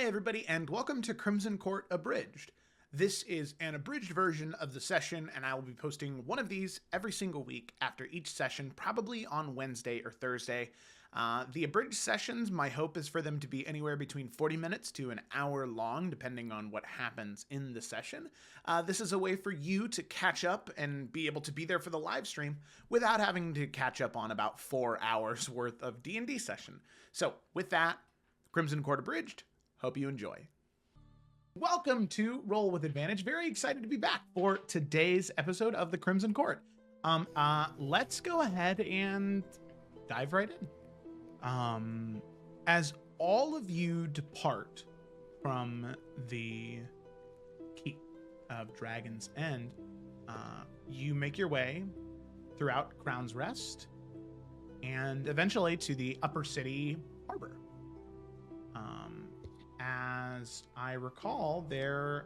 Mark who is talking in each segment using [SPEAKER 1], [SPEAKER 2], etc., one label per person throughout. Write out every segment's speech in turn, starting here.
[SPEAKER 1] Hi everybody, and welcome to Crimson Court Abridged. This is an abridged version of the session, and I will be posting one of these every single week after each session, probably on Wednesday or Thursday. The abridged sessions, my hope is for them to be anywhere between 40 minutes to an hour long, depending on what happens in the session. This is a way for you to catch up and be able to be there for the live stream without having to catch up on about 4 hours worth of D&D session. So with that, Crimson Court Abridged, hope you enjoy. Welcome to Roll with Advantage. Very excited to be back for today's episode of the Crimson Court. Let's go ahead and dive right in. As all of you depart from the Keep of Dragon's End, you make your way throughout Crown's Rest and eventually to the Upper City Harbor. As I recall, the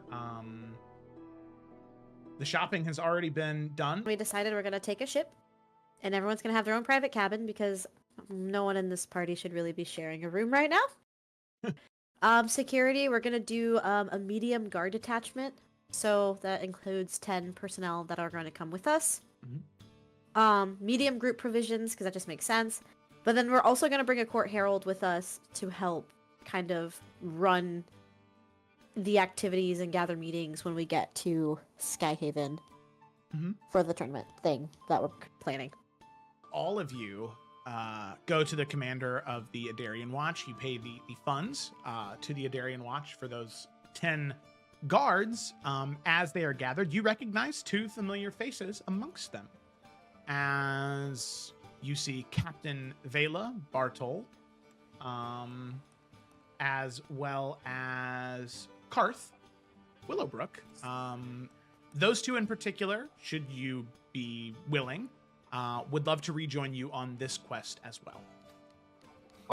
[SPEAKER 1] shopping has already been done.
[SPEAKER 2] We decided we're going to take a ship, and everyone's going to have their own private cabin because no one in this party should really be sharing a room right now. Security, we're going to do a medium guard detachment, so that includes 10 personnel that are going to come with us. Mm-hmm. Medium group provisions, because that just makes sense. But then we're also going to bring a court herald with us to help kind of run the activities and gather meetings when we get to Skyhaven for the tournament thing that we're planning.
[SPEAKER 1] All of you go to the commander of the Adarian Watch. You pay the funds to the Adarian Watch for those 10 guards. As they are gathered, you recognize two familiar faces amongst them. As you see Captain Vela Bartol, as well as Karth Willowbrook. Those two in particular, should you be willing, would love to rejoin you on this quest as well.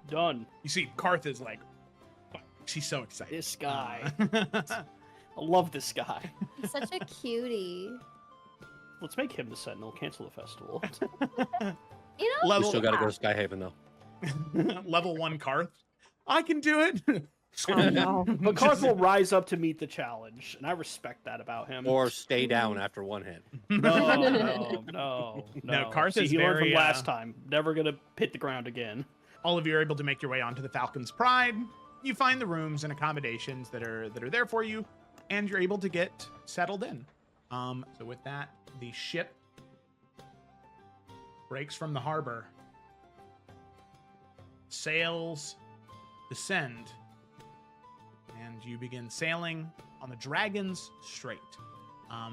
[SPEAKER 3] Done.
[SPEAKER 1] You see, Karth is like, she's so excited.
[SPEAKER 3] This guy. I love this guy.
[SPEAKER 2] He's such a cutie.
[SPEAKER 3] Let's make him the Sentinel. Cancel the festival.
[SPEAKER 2] You know,
[SPEAKER 4] You still gotta go to Skyhaven, though.
[SPEAKER 1] Level 1 Karth. I can do it.
[SPEAKER 2] Oh, no.
[SPEAKER 3] But Karth will rise up to meet the challenge, and I respect that about him.
[SPEAKER 4] Or stay down after one hit.
[SPEAKER 3] No.
[SPEAKER 1] Karth
[SPEAKER 3] See,
[SPEAKER 1] is
[SPEAKER 3] he learned
[SPEAKER 1] very,
[SPEAKER 3] from last time. Never gonna hit the ground again.
[SPEAKER 1] All of you are able to make your way onto the Falcon's Pride. You find the rooms and accommodations that are there for you, and you're able to get settled in. So with that, the ship breaks from the harbor. Sails descend, and you begin sailing on the Dragon's Strait.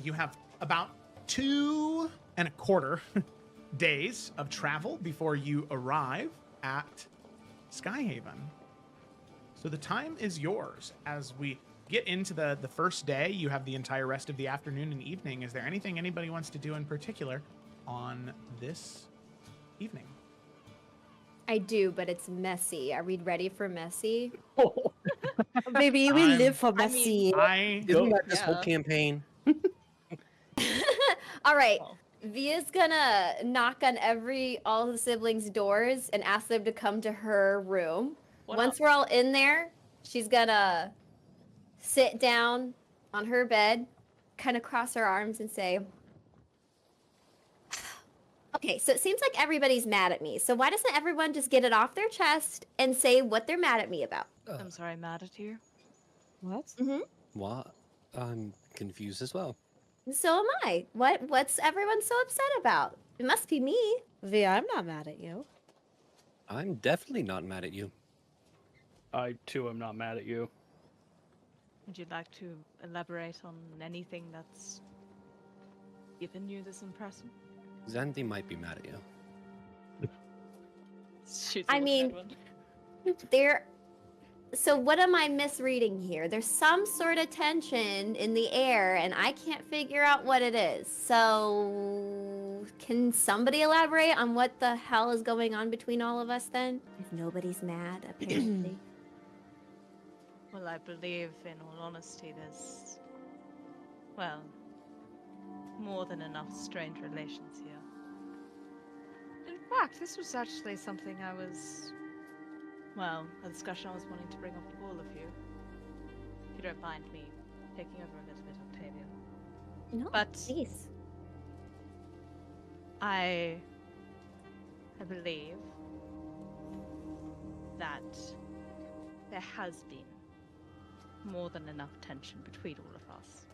[SPEAKER 1] You have about 2.25 days of travel before you arrive at Skyhaven. So the time is yours. As we get into the first day, you have the entire rest of the afternoon and evening. Is there anything anybody wants to do in particular on this evening?
[SPEAKER 2] I do, but it's messy. Are we ready for messy?
[SPEAKER 3] Oh.
[SPEAKER 2] Maybe we live for messy.
[SPEAKER 4] Isn't that this whole campaign?
[SPEAKER 2] All right. Via's gonna knock on all the siblings' doors and ask them to come to her room. Once we're all in there, she's gonna sit down on her bed, kind of cross her arms and say, okay, so it seems like everybody's mad at me. So why doesn't everyone just get it off their chest and say what they're mad at me about?
[SPEAKER 5] I'm sorry, mad at you?
[SPEAKER 2] What?
[SPEAKER 4] What? I'm confused as well.
[SPEAKER 2] So am I. What's everyone so upset about? It must be me. Via, I'm not mad at you.
[SPEAKER 4] I'm definitely not mad at you.
[SPEAKER 3] I, too, am not mad at you.
[SPEAKER 5] Would you like to elaborate on anything that's given you this impression?
[SPEAKER 4] Xanthi might be mad at you.
[SPEAKER 2] I mean, so what am I misreading here? There's some sort of tension in the air, and I can't figure out what it is. So, can somebody elaborate on what the hell is going on between all of us then? If nobody's mad, apparently.
[SPEAKER 5] Well, I believe, in all honesty, there's, well, more than enough strained relations here. In fact, this was actually something a discussion I was wanting to bring up with all of you. don't mind me taking over a little bit, Octavia.
[SPEAKER 2] No,
[SPEAKER 5] But
[SPEAKER 2] please.
[SPEAKER 5] I believe that there has been more than enough tension between all of us.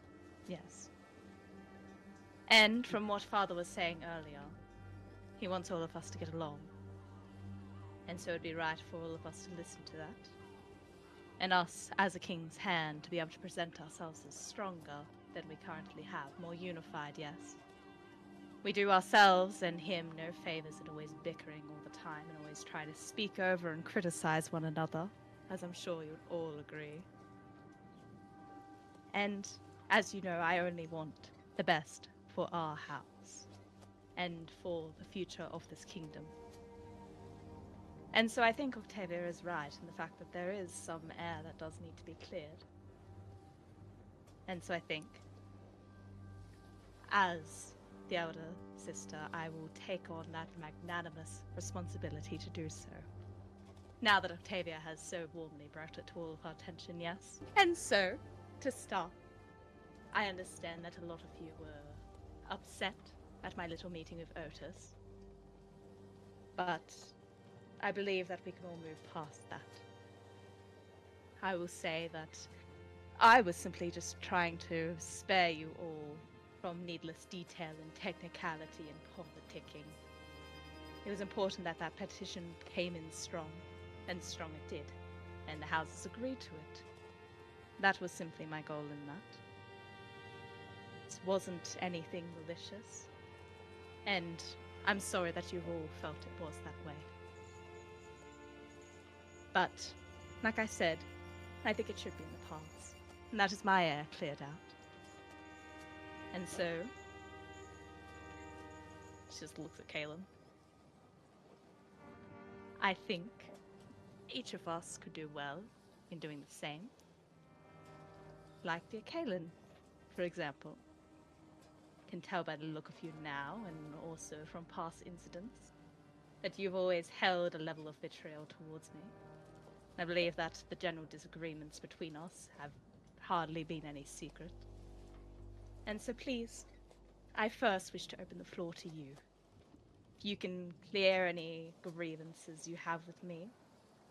[SPEAKER 5] Yes. And from what Father was saying earlier, he wants all of us to get along. And so it'd be right for all of us to listen to that. And us, as a king's hand, to be able to present ourselves as stronger than we currently have. More unified, yes. We do ourselves and him no favors in always bickering all the time and always trying to speak over and criticize one another, as I'm sure you'd all agree. And, as you know, I only want the best for our house and for the future of this kingdom. And so I think Octavia is right in the fact that there is some air that does need to be cleared. And so I think, as the elder sister, I will take on that magnanimous responsibility to do so. Now that Octavia has so warmly brought it to all of our attention, yes? And so, to start, I understand that a lot of you were upset at my little meeting with Otis. But I believe that we can all move past that. I will say that I was simply just trying to spare you all from needless detail and technicality and politicking. It was important that that petition came in strong, and strong it did, and the houses agreed to it. That was simply my goal in that. It wasn't anything malicious, and I'm sorry that you've all felt it was that way. But, like I said, I think it should be in the past, and that is my air cleared out. And so, she just looks at Kaelin. I think each of us could do well in doing the same. Like dear Kaelin, for example. Can tell by the look of you now, and also from past incidents, that you've always held a level of vitriol towards me. I believe that the general disagreements between us have hardly been any secret. And so please, I first wish to open the floor to you. If you can clear any grievances you have with me,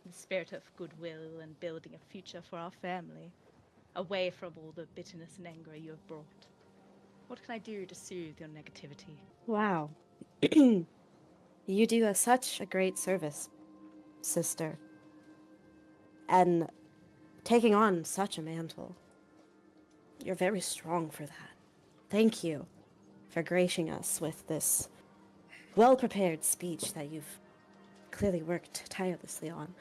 [SPEAKER 5] in the spirit of goodwill and building a future for our family, away from all the bitterness and anger you have brought. What can I do to soothe your negativity?
[SPEAKER 2] Wow. You do us such a great service, sister. And taking on such a mantle. You're very strong for that. Thank you for gracing us with this well-prepared speech that you've clearly worked tirelessly on.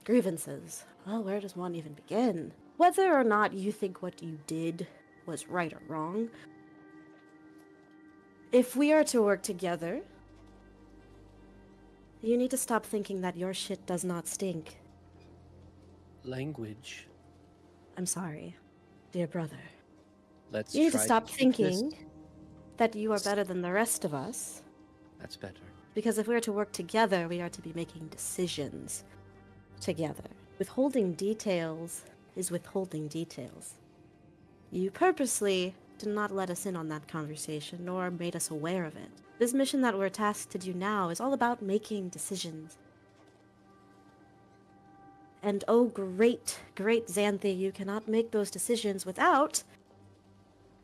[SPEAKER 2] Grievances. Well, where does one even begin? Whether or not you think what you did was right or wrong, if we are to work together, you need to stop thinking that your shit does not stink.
[SPEAKER 4] Language.
[SPEAKER 2] I'm sorry, dear brother.
[SPEAKER 4] Let's
[SPEAKER 2] You need to
[SPEAKER 4] try
[SPEAKER 2] stop
[SPEAKER 4] keep this-
[SPEAKER 2] thinking that you are better than the rest of us.
[SPEAKER 4] That's better.
[SPEAKER 2] Because if we are to work together, we are to be making decisions together. Withholding details is withholding details. You purposely did not let us in on that conversation, nor made us aware of it. This mission that we're tasked to do now is all about making decisions. And oh great, great Xanthe, you cannot make those decisions without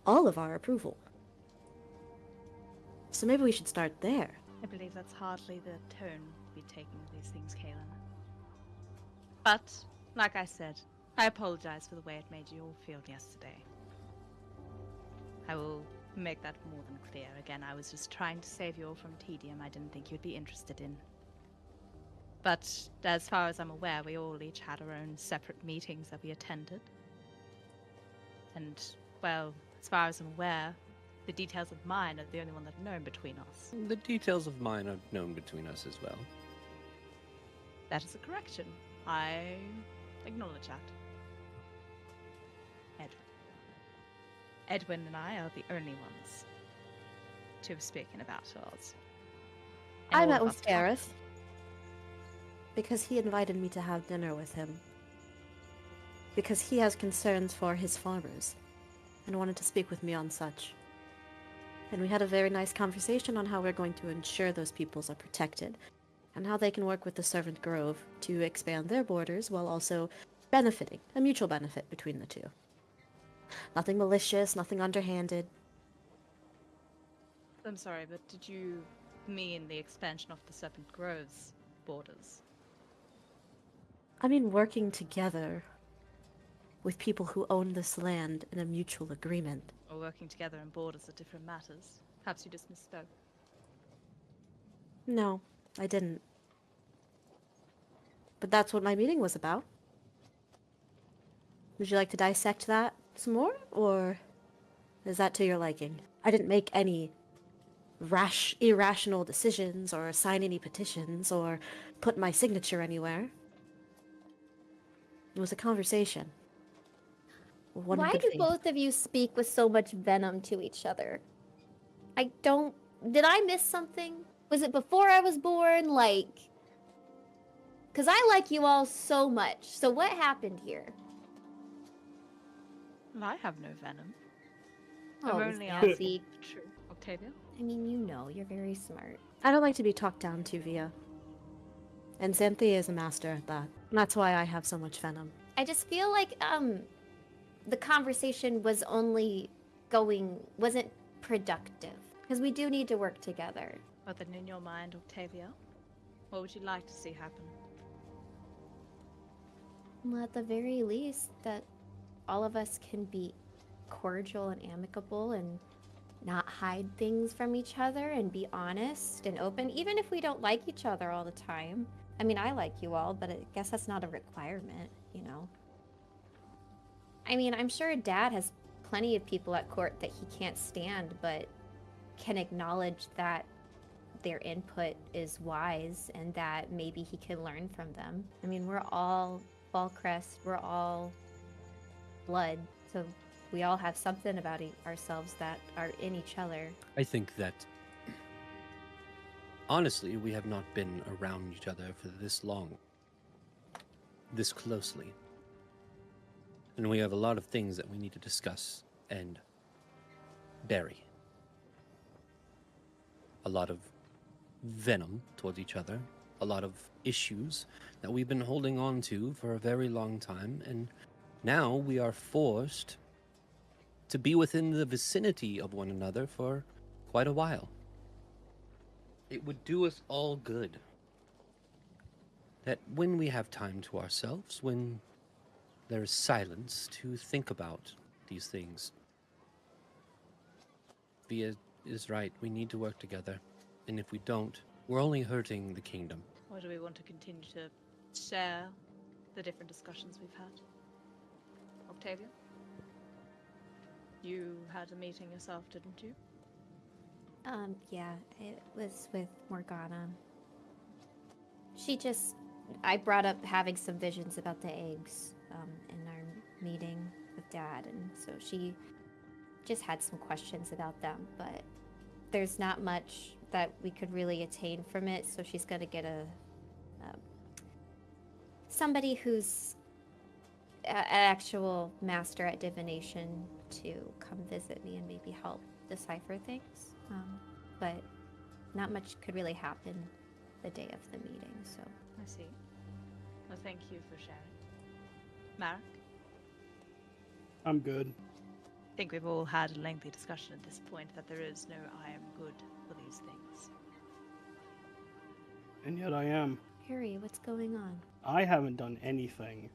[SPEAKER 2] all of our approval. So maybe we should start there.
[SPEAKER 5] I believe that's hardly the tone we'd taken with these things, Kaelin. But, like I said, I apologize for the way it made you all feel yesterday. I will make that more than clear. Again, I was just trying to save you all from tedium I didn't think you'd be interested in. But, as far as I'm aware, we all each had our own separate meetings that we attended. And, well, as far as I'm aware, the details of mine are the only one that are known between us.
[SPEAKER 4] The details of mine are known between us as well.
[SPEAKER 5] That is a correction. I acknowledge that. Edwin and I are the only ones to have spoken about ours. And
[SPEAKER 2] I
[SPEAKER 5] all
[SPEAKER 2] met
[SPEAKER 5] of
[SPEAKER 2] with
[SPEAKER 5] us-
[SPEAKER 2] Gareth because he invited me to have dinner with him. because he has concerns for his farmers and wanted to speak with me on such. And we had a very nice conversation on how we're going to ensure those peoples are protected and how they can work with the Servant Grove to expand their borders while also benefiting, a mutual benefit between the two. Nothing malicious, nothing underhanded.
[SPEAKER 5] I'm sorry, but did you mean the expansion of the Serpent Grove's borders?
[SPEAKER 2] I mean working together with people who own this land in a mutual agreement.
[SPEAKER 5] Or working together in borders are different matters? Perhaps you just misspoke.
[SPEAKER 2] No, I didn't. But that's what my meeting was about. Would you like to dissect that some more, or is that to your liking? I didn't make any irrational decisions or sign any petitions or put my signature anywhere. It was a conversation. One
[SPEAKER 6] Why
[SPEAKER 2] good
[SPEAKER 6] do
[SPEAKER 2] faith.
[SPEAKER 6] both of you speak with so much venom to each other? I don't... Did I miss something? Was it before I was born? Like... Because I like you all so much. So what happened here?
[SPEAKER 5] Well, I have no venom.
[SPEAKER 6] Oh,
[SPEAKER 5] I'm only
[SPEAKER 6] Nancy.
[SPEAKER 5] asking true. Octavia?
[SPEAKER 6] I mean, you know, you're very smart.
[SPEAKER 2] I don't like to be talked down to, Via. And Xanthia is a master at that. And that's why I have so much venom.
[SPEAKER 6] I just feel like, the conversation was wasn't productive. Because we do need to work together.
[SPEAKER 5] Well, then in your mind, Octavia, what would you like to see happen?
[SPEAKER 6] Well, at the very least, that all of us can be cordial and amicable and not hide things from each other and be honest and open, even if we don't like each other all the time. I mean, I like you all, but I guess that's not a requirement, you know? I mean, I'm sure Dad has plenty of people at court that he can't stand, but can acknowledge that their input is wise and that maybe he can learn from them. I mean, we're all Fallcrest, we're all blood, so we all have something about ourselves that are in each other.
[SPEAKER 4] I think that, honestly, we have not been around each other for this long, this closely. And we have a lot of things that we need to discuss and bury. A lot of venom towards each other, a lot of issues that we've been holding on to for a very long time, and now we are forced to be within the vicinity of one another for quite a while. It would do us all good that when we have time to ourselves, when there is silence to think about these things. Via is right, we need to work together, and if we don't, we're only hurting the kingdom.
[SPEAKER 5] Or do we want to continue to share the different discussions we've had? Octavia? You had a meeting yourself, didn't you?
[SPEAKER 6] Yeah, it was with Morgana. I brought up having some visions about the eggs, in our meeting with Dad, and so she just had some questions about them, but there's not much that we could really attain from it, so she's gonna get somebody who's an actual master at divination to come visit me and maybe help decipher things. But not much could really happen the day of the meeting, so.
[SPEAKER 5] I see. Well, thank you for sharing. Marek?
[SPEAKER 3] I'm good.
[SPEAKER 5] I think we've all had a lengthy discussion at this point that there is no I am good for these things.
[SPEAKER 3] And yet I am.
[SPEAKER 6] Harry, what's going on?
[SPEAKER 3] I haven't done anything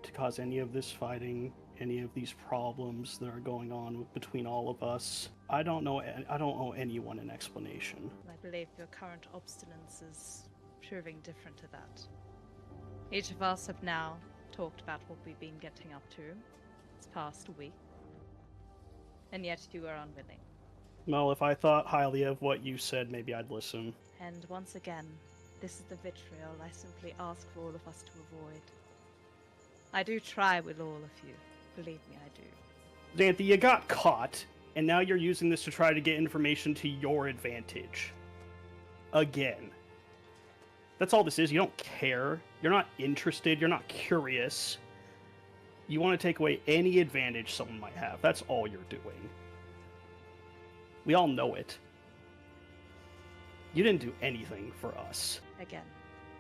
[SPEAKER 3] to cause any of this fighting, any of these problems that are going on between all of us. I don't owe anyone an explanation.
[SPEAKER 5] I believe your current obstinance is proving different to that. Each of us have now talked about what we've been getting up to this past week, and yet you are unwilling.
[SPEAKER 3] Well, if I thought highly of what you said, maybe I'd listen.
[SPEAKER 5] And once again, this is the vitriol I simply ask for all of us to avoid. I do try with all of you. Believe me, I do.
[SPEAKER 3] Xanthi, you got caught, and now you're using this to try to get information to your advantage. Again. That's all this is. You don't care. You're not interested. You're not curious. You want to take away any advantage someone might have. That's all you're doing. We all know it. You didn't do anything for us.
[SPEAKER 5] Again,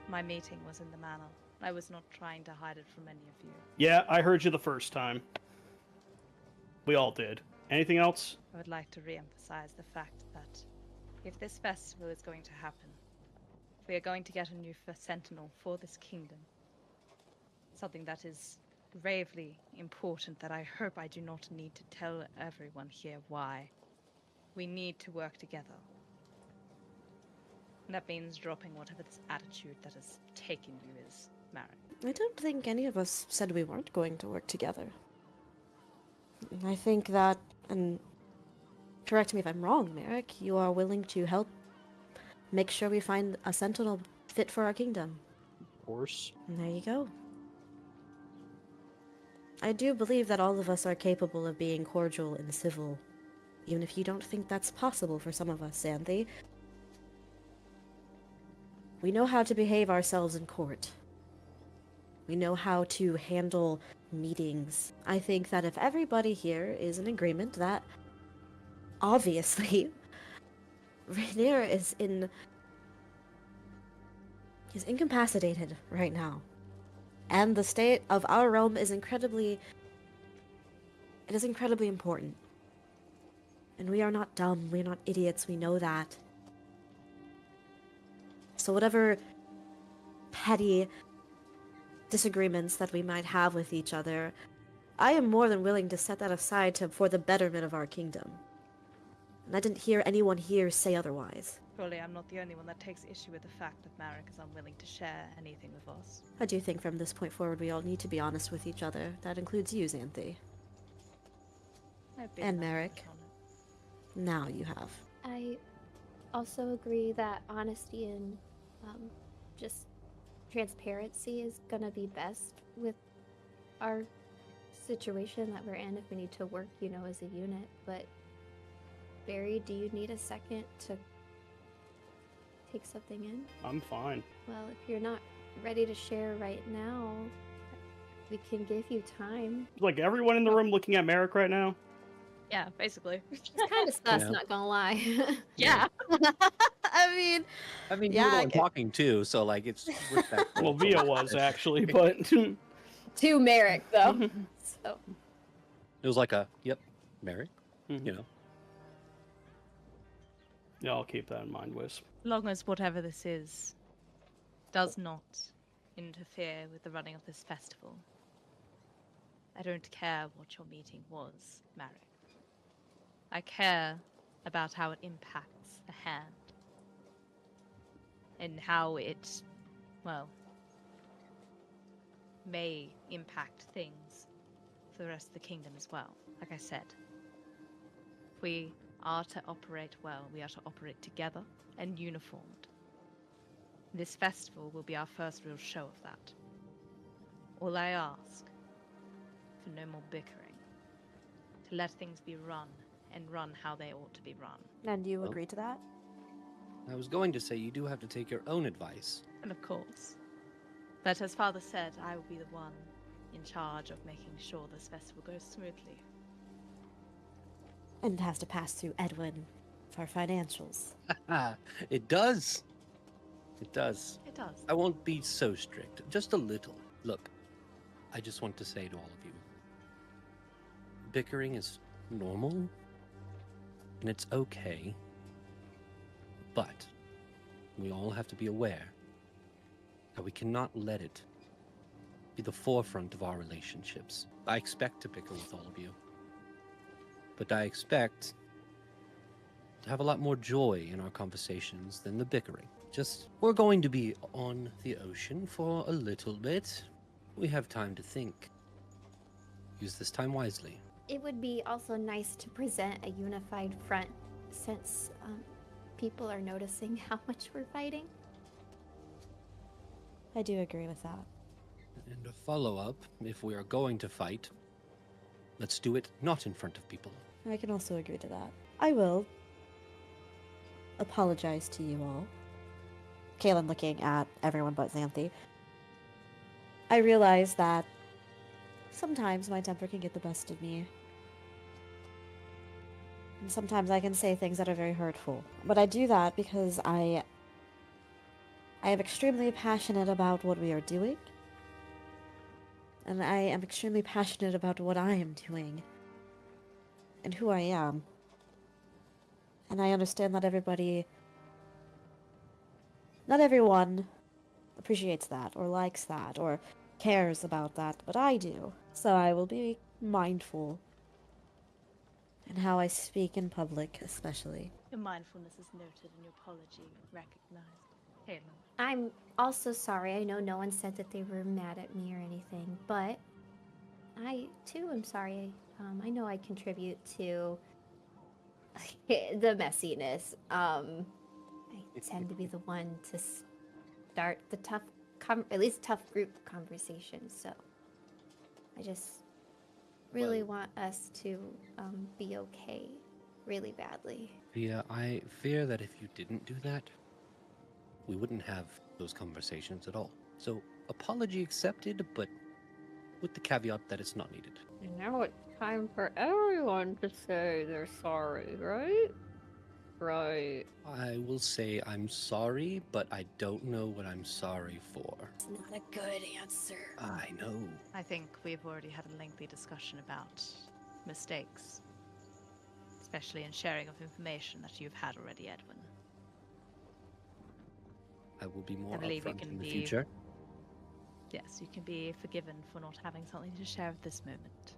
[SPEAKER 5] my meeting was in the manor. I was not trying to hide it from any of you.
[SPEAKER 3] Yeah, I heard you the first time. We all did. Anything else?
[SPEAKER 5] I would like to re-emphasize the fact that if this festival is going to happen, if we are going to get a new sentinel for this kingdom, something that is gravely important that I hope I do not need to tell everyone here why, we need to work together. And that means dropping whatever this attitude that has taken you is, Marek.
[SPEAKER 2] I don't think any of us said we weren't going to work together. I think that, and correct me if I'm wrong, Merrick, you are willing to help make sure we find a sentinel fit for our kingdom.
[SPEAKER 3] Of course.
[SPEAKER 2] And there you go. I do believe that all of us are capable of being cordial and civil, even if you don't think that's possible for some of us, Xanthi. We know how to behave ourselves in court. We know how to handle meetings. I think that if everybody here is in agreement that, obviously, Rainier is incapacitated right now. And the state of our realm is incredibly important. And we are not dumb, we're not idiots, we know that. So whatever petty disagreements that we might have with each other, I am more than willing to set that aside for the betterment of our kingdom. And I didn't hear anyone here say otherwise.
[SPEAKER 5] Surely I'm not the only one that takes issue with the fact that Marek is unwilling to share anything with us.
[SPEAKER 2] I do think from this point forward we all need to be honest with each other. That includes you, Xanthi.
[SPEAKER 5] I've been
[SPEAKER 2] And
[SPEAKER 5] that
[SPEAKER 2] Marek.
[SPEAKER 5] honest.
[SPEAKER 2] Now you have.
[SPEAKER 6] I also agree that honesty and just transparency is gonna be best with our situation that we're in if we need to work, as a unit. But Barry, do you need a second to take something in?
[SPEAKER 3] I'm fine.
[SPEAKER 6] Well, if you're not ready to share right now, we can give you time.
[SPEAKER 3] Like everyone in the room looking at Merrick right now?
[SPEAKER 5] Yeah, basically.
[SPEAKER 6] It's kind of sus,
[SPEAKER 4] Yeah.
[SPEAKER 6] not gonna lie.
[SPEAKER 5] Yeah.
[SPEAKER 2] I mean,
[SPEAKER 4] you
[SPEAKER 2] Yeah,
[SPEAKER 4] were the
[SPEAKER 2] I
[SPEAKER 4] one
[SPEAKER 2] get-
[SPEAKER 4] talking too, so like it's respectful.
[SPEAKER 3] Well, Via was actually, but
[SPEAKER 6] To Merrick, though. So
[SPEAKER 4] It was like a yep, Mary,
[SPEAKER 3] Mhm.
[SPEAKER 4] you know.
[SPEAKER 3] Yeah, I'll keep that in mind, Wiz.
[SPEAKER 5] Long as whatever this is does not interfere with the running of this festival. I don't care what your meeting was, Marek. I care about how it impacts the hand. And how it, well, may impact things for the rest of the kingdom as well. Like I said, if we are to operate well, we are to operate together and uniformed. This festival will be our first real show of that. All I ask, for no more bickering, to let things be run and run how they ought to be run.
[SPEAKER 2] and you
[SPEAKER 4] Well.
[SPEAKER 2] agree to that?
[SPEAKER 4] I was going to say you do have to take your own advice.
[SPEAKER 5] And of course. But as Father said, I will be the one in charge of making sure this festival goes smoothly.
[SPEAKER 2] And it has to pass through Edwin for financials.
[SPEAKER 4] It does. It does.
[SPEAKER 5] It does.
[SPEAKER 4] I won't be so strict. Just a little. Look, I just want to say to all of you, bickering is normal, and it's okay, but we all have to be aware that we cannot let it be the forefront of our relationships. I expect to bicker with all of you, but I expect to have a lot more joy in our conversations than the bickering. We're going to be on the ocean for a little bit. We have time to think. Use this time wisely.
[SPEAKER 6] it would be also nice to present a unified front since people are noticing how much we're fighting.
[SPEAKER 2] I do agree with that.
[SPEAKER 4] And a follow-up, if we are going to fight, let's do it not in front of people.
[SPEAKER 2] I can also agree to that. I will apologize to you all. Kaylin looking at everyone but Xanthi. I realize that sometimes my temper can get the best of me. And sometimes I can say things that are very hurtful. But I do that because I am extremely passionate about what we are doing. And I am extremely passionate about what I am doing. And who I am. And I understand that not everyone appreciates that, or likes that, or cares about that, but I do. So I will be mindful in how I speak in public, especially.
[SPEAKER 5] Your mindfulness is noted and your apology recognized. Halen.
[SPEAKER 6] I'm also sorry. I know no one said that they were mad at me or anything, but I too am sorry. I know I contribute to the messiness. I tend to be the one to start the tough, at least tough group conversations. So I just really want us to be okay, really badly.
[SPEAKER 4] Yeah, I fear that if you didn't do that, we wouldn't have those conversations at all. So, apology accepted, but with the caveat that it's not needed.
[SPEAKER 7] And now it's time for everyone to say they're sorry, right? Right.
[SPEAKER 4] I will say I'm sorry, but I don't know what I'm sorry for.
[SPEAKER 6] It's not a good answer.
[SPEAKER 4] I know.
[SPEAKER 5] I think we've already had a lengthy discussion about mistakes, especially in sharing of information that you've had already, Edwin.
[SPEAKER 4] I will be more
[SPEAKER 5] I believe we
[SPEAKER 4] upfront
[SPEAKER 5] can
[SPEAKER 4] in the
[SPEAKER 5] be-
[SPEAKER 4] future.
[SPEAKER 5] Yes, you can be forgiven for not having something to share at this moment.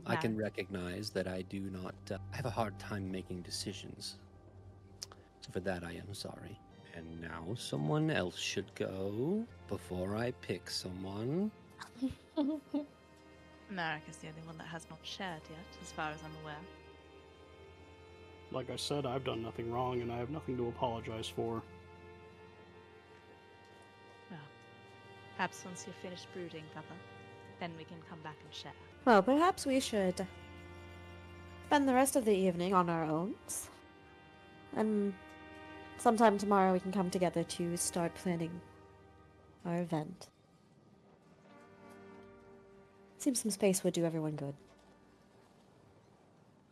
[SPEAKER 4] I can
[SPEAKER 5] Now-
[SPEAKER 4] recognize that I do not. I have a hard time making decisions. So for that, I am sorry. And now someone else should go before I pick someone.
[SPEAKER 5] America's the only one that has not shared yet, as far as I'm aware.
[SPEAKER 3] Like I said, I've done nothing wrong and I have nothing to apologize for.
[SPEAKER 5] Well, perhaps once you're finished brooding, brother, then we can come back and share.
[SPEAKER 2] Well, perhaps we should spend the rest of the evening on our own. And sometime tomorrow we can come together to start planning our event. Seems some space would do everyone good.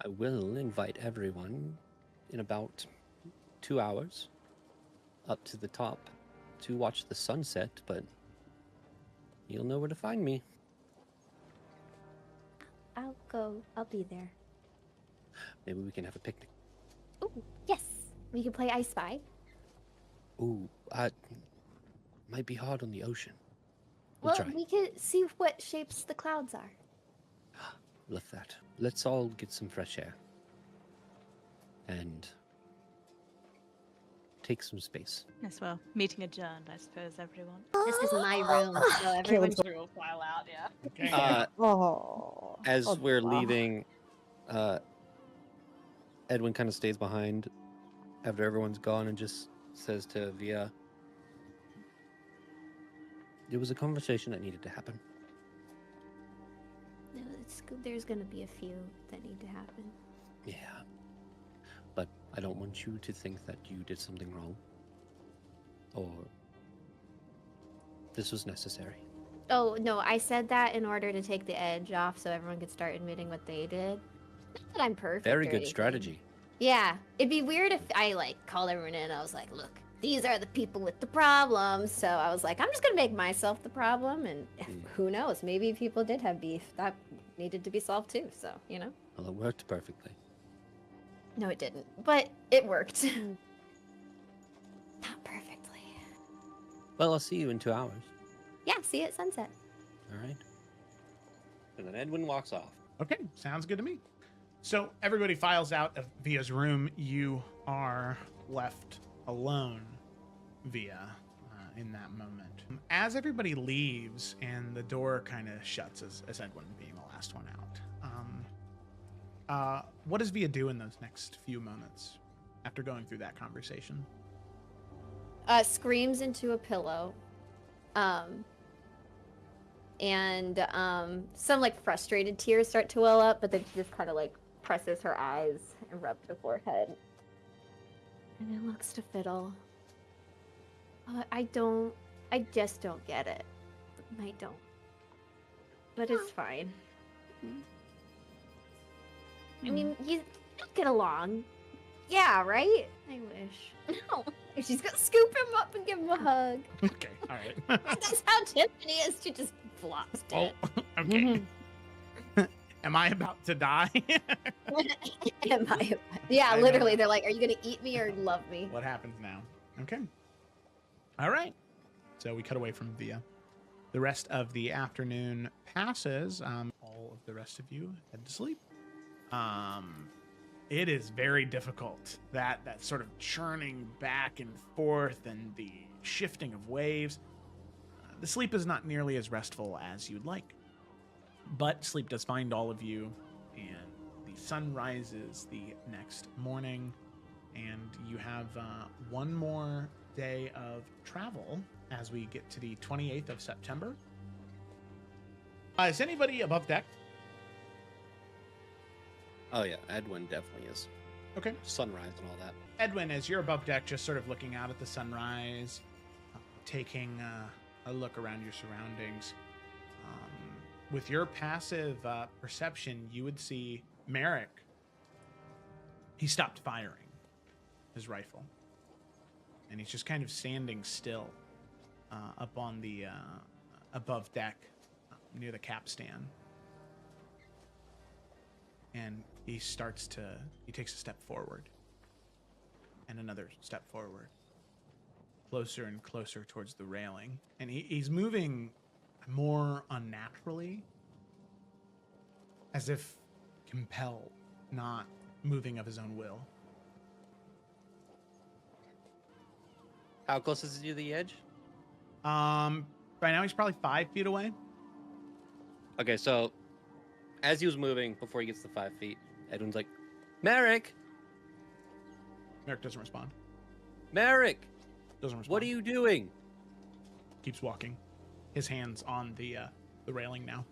[SPEAKER 4] I will invite everyone in about 2 hours up to the top to watch the sunset, but you'll know where to find me.
[SPEAKER 6] I'll go. I'll be there.
[SPEAKER 4] Maybe we can have a picnic.
[SPEAKER 6] Ooh, yes. We can play I Spy.
[SPEAKER 4] Ooh, might be hard on the ocean. We'll
[SPEAKER 6] Well,
[SPEAKER 4] try.
[SPEAKER 6] we could see what shapes the clouds are.
[SPEAKER 4] Love that. Let's all get some fresh air. And take some space.
[SPEAKER 5] Yes, well, meeting adjourned, I suppose, everyone.
[SPEAKER 6] This is my room, so everyone should go file out, yeah.
[SPEAKER 1] Okay.
[SPEAKER 2] Oh.
[SPEAKER 4] As
[SPEAKER 2] Oh,
[SPEAKER 4] we're
[SPEAKER 2] wow.
[SPEAKER 4] leaving, Edwin kind of stays behind after everyone's gone and just says to Via, "It was a conversation that needed to happen."
[SPEAKER 6] No, there's gonna be a few that need to happen.
[SPEAKER 4] Yeah. But I don't want you to think that you did something wrong. Or this was necessary.
[SPEAKER 6] Oh, no, I said that in order to take the edge off so everyone could start admitting what they did. Not that I'm perfect.
[SPEAKER 4] Very
[SPEAKER 6] or
[SPEAKER 4] good
[SPEAKER 6] anything.
[SPEAKER 4] strategy.
[SPEAKER 6] Yeah, it'd be weird if I, called everyone in and I was like, look, these are the people with the problem. So I was like, I'm just gonna make myself the problem, and who knows, maybe people did have beef. That needed to be solved too, so, you know?
[SPEAKER 4] Well, it worked perfectly.
[SPEAKER 6] No, it didn't, but it worked. Not perfectly.
[SPEAKER 4] Well, I'll see you in 2 hours.
[SPEAKER 6] Yeah, see you at sunset.
[SPEAKER 4] All right. And then Edwin walks off.
[SPEAKER 1] Okay, sounds good to me. So everybody files out of Via's room. You are left alone, Via, in that moment. As everybody leaves and the door kind of shuts, as Edwin being the last one out, what does Via do in those next few moments after going through that conversation?
[SPEAKER 6] Screams into a pillow. And some frustrated tears start to well up, but then she just kind of presses her eyes and rubs her forehead. And then looks to Fiddle. I just don't get it. I don't. but it's fine. I
[SPEAKER 5] Hmm.
[SPEAKER 6] mean, you get along. Yeah, right? I wish. No. She's gonna scoop him up and give him a hug.
[SPEAKER 1] Okay, all right.
[SPEAKER 6] That's how Tiffany is. She just flops
[SPEAKER 1] Oh,
[SPEAKER 6] dead.
[SPEAKER 1] okay. Am I about to die?
[SPEAKER 6] Am I? Yeah,
[SPEAKER 1] I know.
[SPEAKER 6] literally. They're like, "Are you gonna eat me or love me?"
[SPEAKER 1] What happens now? Okay. All right. So we cut away from the rest of the afternoon passes. All of the rest of you head to sleep. It is very difficult, that sort of churning back and forth and the shifting of waves. The sleep is not nearly as restful as you'd like, but sleep does find all of you, and the sun rises the next morning, and you have one more day of travel as we get to the 28th of September. Is anybody above deck?
[SPEAKER 4] Oh yeah, Edwin definitely is.
[SPEAKER 1] Okay.
[SPEAKER 4] Sunrise and all that.
[SPEAKER 1] Edwin, as you're above deck, just sort of looking out at the sunrise, taking a look around your surroundings. With your passive perception, you would see Merrick. He stopped firing his rifle, and he's just kind of standing still up on the above deck near the capstan. And he takes a step forward and another step forward, closer and closer towards the railing. And he's moving more unnaturally, as if compelled, not moving of his own will.
[SPEAKER 4] How close is he to the edge?
[SPEAKER 1] By now he's probably 5 feet away.
[SPEAKER 4] Okay, so as he was moving before he gets to 5 feet, Edwin's like, Merrick!
[SPEAKER 1] Merrick doesn't respond.
[SPEAKER 4] Merrick!
[SPEAKER 1] Doesn't respond.
[SPEAKER 4] What are you doing?
[SPEAKER 1] Keeps walking. His hands on the railing now.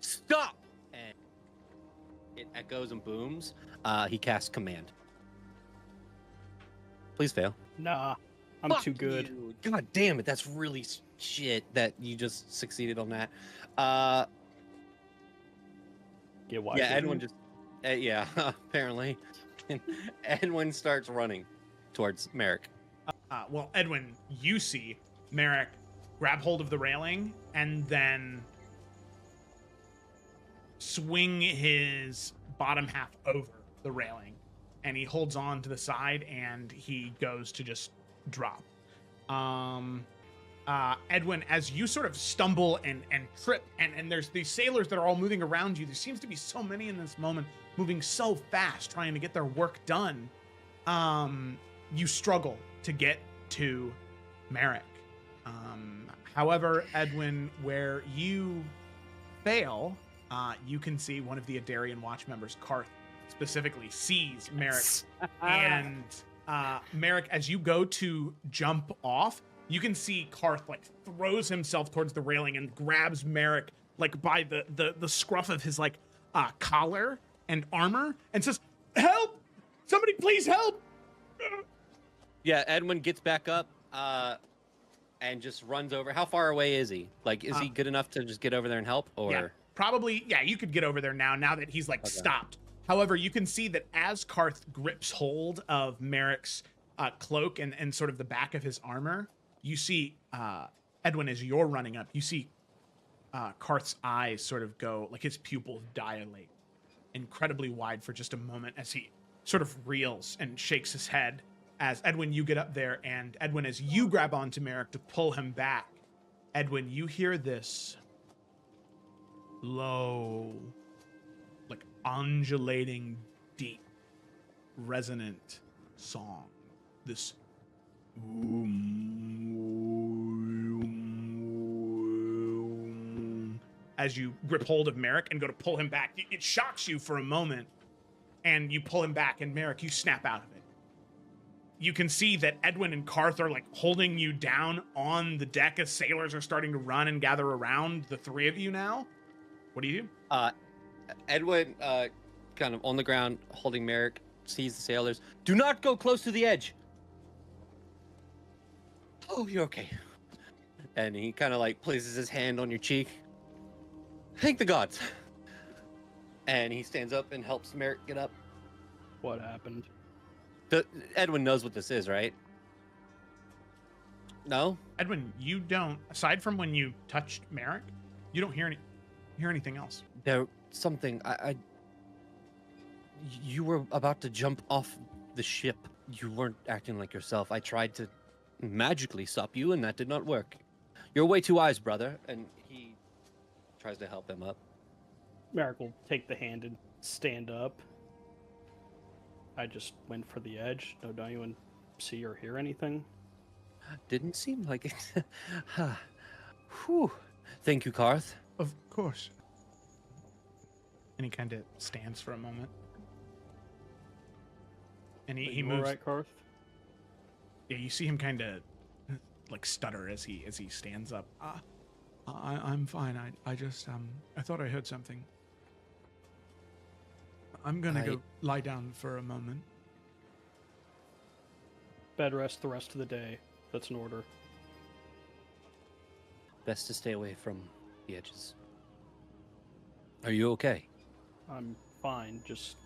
[SPEAKER 4] Stop! And it echoes and booms. He casts command. Please fail.
[SPEAKER 3] Nah, I'm
[SPEAKER 4] Fuck
[SPEAKER 3] too good.
[SPEAKER 4] you. God damn it, that's really shit that you just succeeded on that.
[SPEAKER 3] Get why?
[SPEAKER 4] Yeah, Edwin just... yeah, apparently. And Edwin starts running towards Merrick.
[SPEAKER 1] Well, Edwin, you see Merrick grab hold of the railing and then swing his bottom half over the railing, and he holds on to the side and he goes to just drop. Edwin, as you sort of stumble and trip, and there's these sailors that are all moving around you. There seems to be so many in this moment, moving so fast, trying to get their work done. You struggle to get to Merrick. However, Edwin, where you fail, you can see one of the Adarian watch members, Karth, specifically sees Merrick. And Merrick, as you go to jump off, you can see Karth like throws himself towards the railing and grabs Merrick like by the scruff of his like collar and armor and says, "Help! Somebody please help!"
[SPEAKER 4] Yeah, Edwin gets back up and just runs over. How far away is he? Like, is he good enough to just get over there and help? Or
[SPEAKER 1] Yeah, probably. Yeah, you could get over there now that he's like stopped. However, you can see that as Karth grips hold of Merrick's cloak and sort of the back of his armor, you see Edwin, as you're running up, you see Karth's eyes sort of go, like his pupils dilate incredibly wide for just a moment as he sort of reels and shakes his head. As Edwin, you get up there, and Edwin, as you grab onto Merrick to pull him back, Edwin, you hear this low, like undulating, deep, resonant song. This as you grip hold of Merrick and go to pull him back. It shocks you for a moment, and you pull him back, and Merrick, you snap out of it. You can see that Edwin and Karth are like holding you down on the deck as sailors are starting to run and gather around the three of you now. What do you do?
[SPEAKER 4] Edwin, kind of on the ground, holding Merrick, sees the sailors. Do not go close to the edge. Oh, you're okay. And he kind of like places his hand on your cheek. Thank the gods. And he stands up and helps Merrick get up.
[SPEAKER 3] What happened?
[SPEAKER 4] Edwin knows what this is, right? No?
[SPEAKER 1] Edwin, you don't, aside from when you touched Merrick, you don't hear anything else.
[SPEAKER 4] There something you were about to jump off the ship. You weren't acting like yourself. I tried to magically stop you and that did not work. You're way too wise, brother. And he tries to help him up.
[SPEAKER 3] Merrick will take the hand and stand up. I just went for the edge. No, don't anyone see or hear anything?
[SPEAKER 4] Didn't seem like it. Whew. Thank you, Karth.
[SPEAKER 1] Of course. And he kind of stands for a moment. And he
[SPEAKER 3] You
[SPEAKER 1] moves.
[SPEAKER 3] all right, Karth?
[SPEAKER 1] Yeah, you see him kind of like stutter as he stands up. I'm fine. I just I thought I heard something. I'm gonna go lie down for a moment.
[SPEAKER 3] Bed rest the rest of the day. That's an order.
[SPEAKER 4] Best to stay away from the edges. Are you okay?
[SPEAKER 3] I'm fine. Just,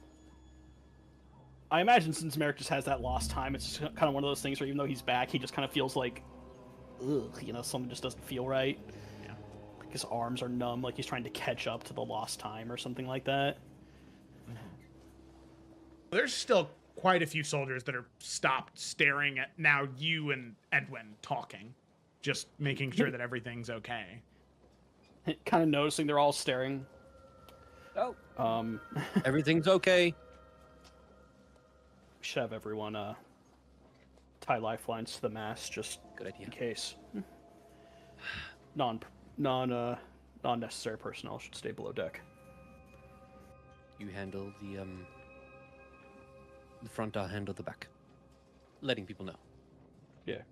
[SPEAKER 3] I imagine since Merrick just has that lost time, it's just kind of one of those things where even though he's back, he just kind of feels like, ugh, you know, something just doesn't feel right.
[SPEAKER 1] Yeah.
[SPEAKER 3] Like his arms are numb, like he's trying to catch up to the lost time or something like that.
[SPEAKER 1] There's still quite a few soldiers that are stopped staring at now you and Edwin talking, just making sure that everything's okay.
[SPEAKER 3] Kind of noticing they're all staring.
[SPEAKER 4] Oh.
[SPEAKER 3] We
[SPEAKER 4] Everything's okay.
[SPEAKER 3] should have everyone tie lifelines to the mast just
[SPEAKER 4] Good idea.
[SPEAKER 3] in case. Non-necessary personnel should stay below deck.
[SPEAKER 4] You handle the front, I'll handle the back. Letting people know.
[SPEAKER 3] Yeah.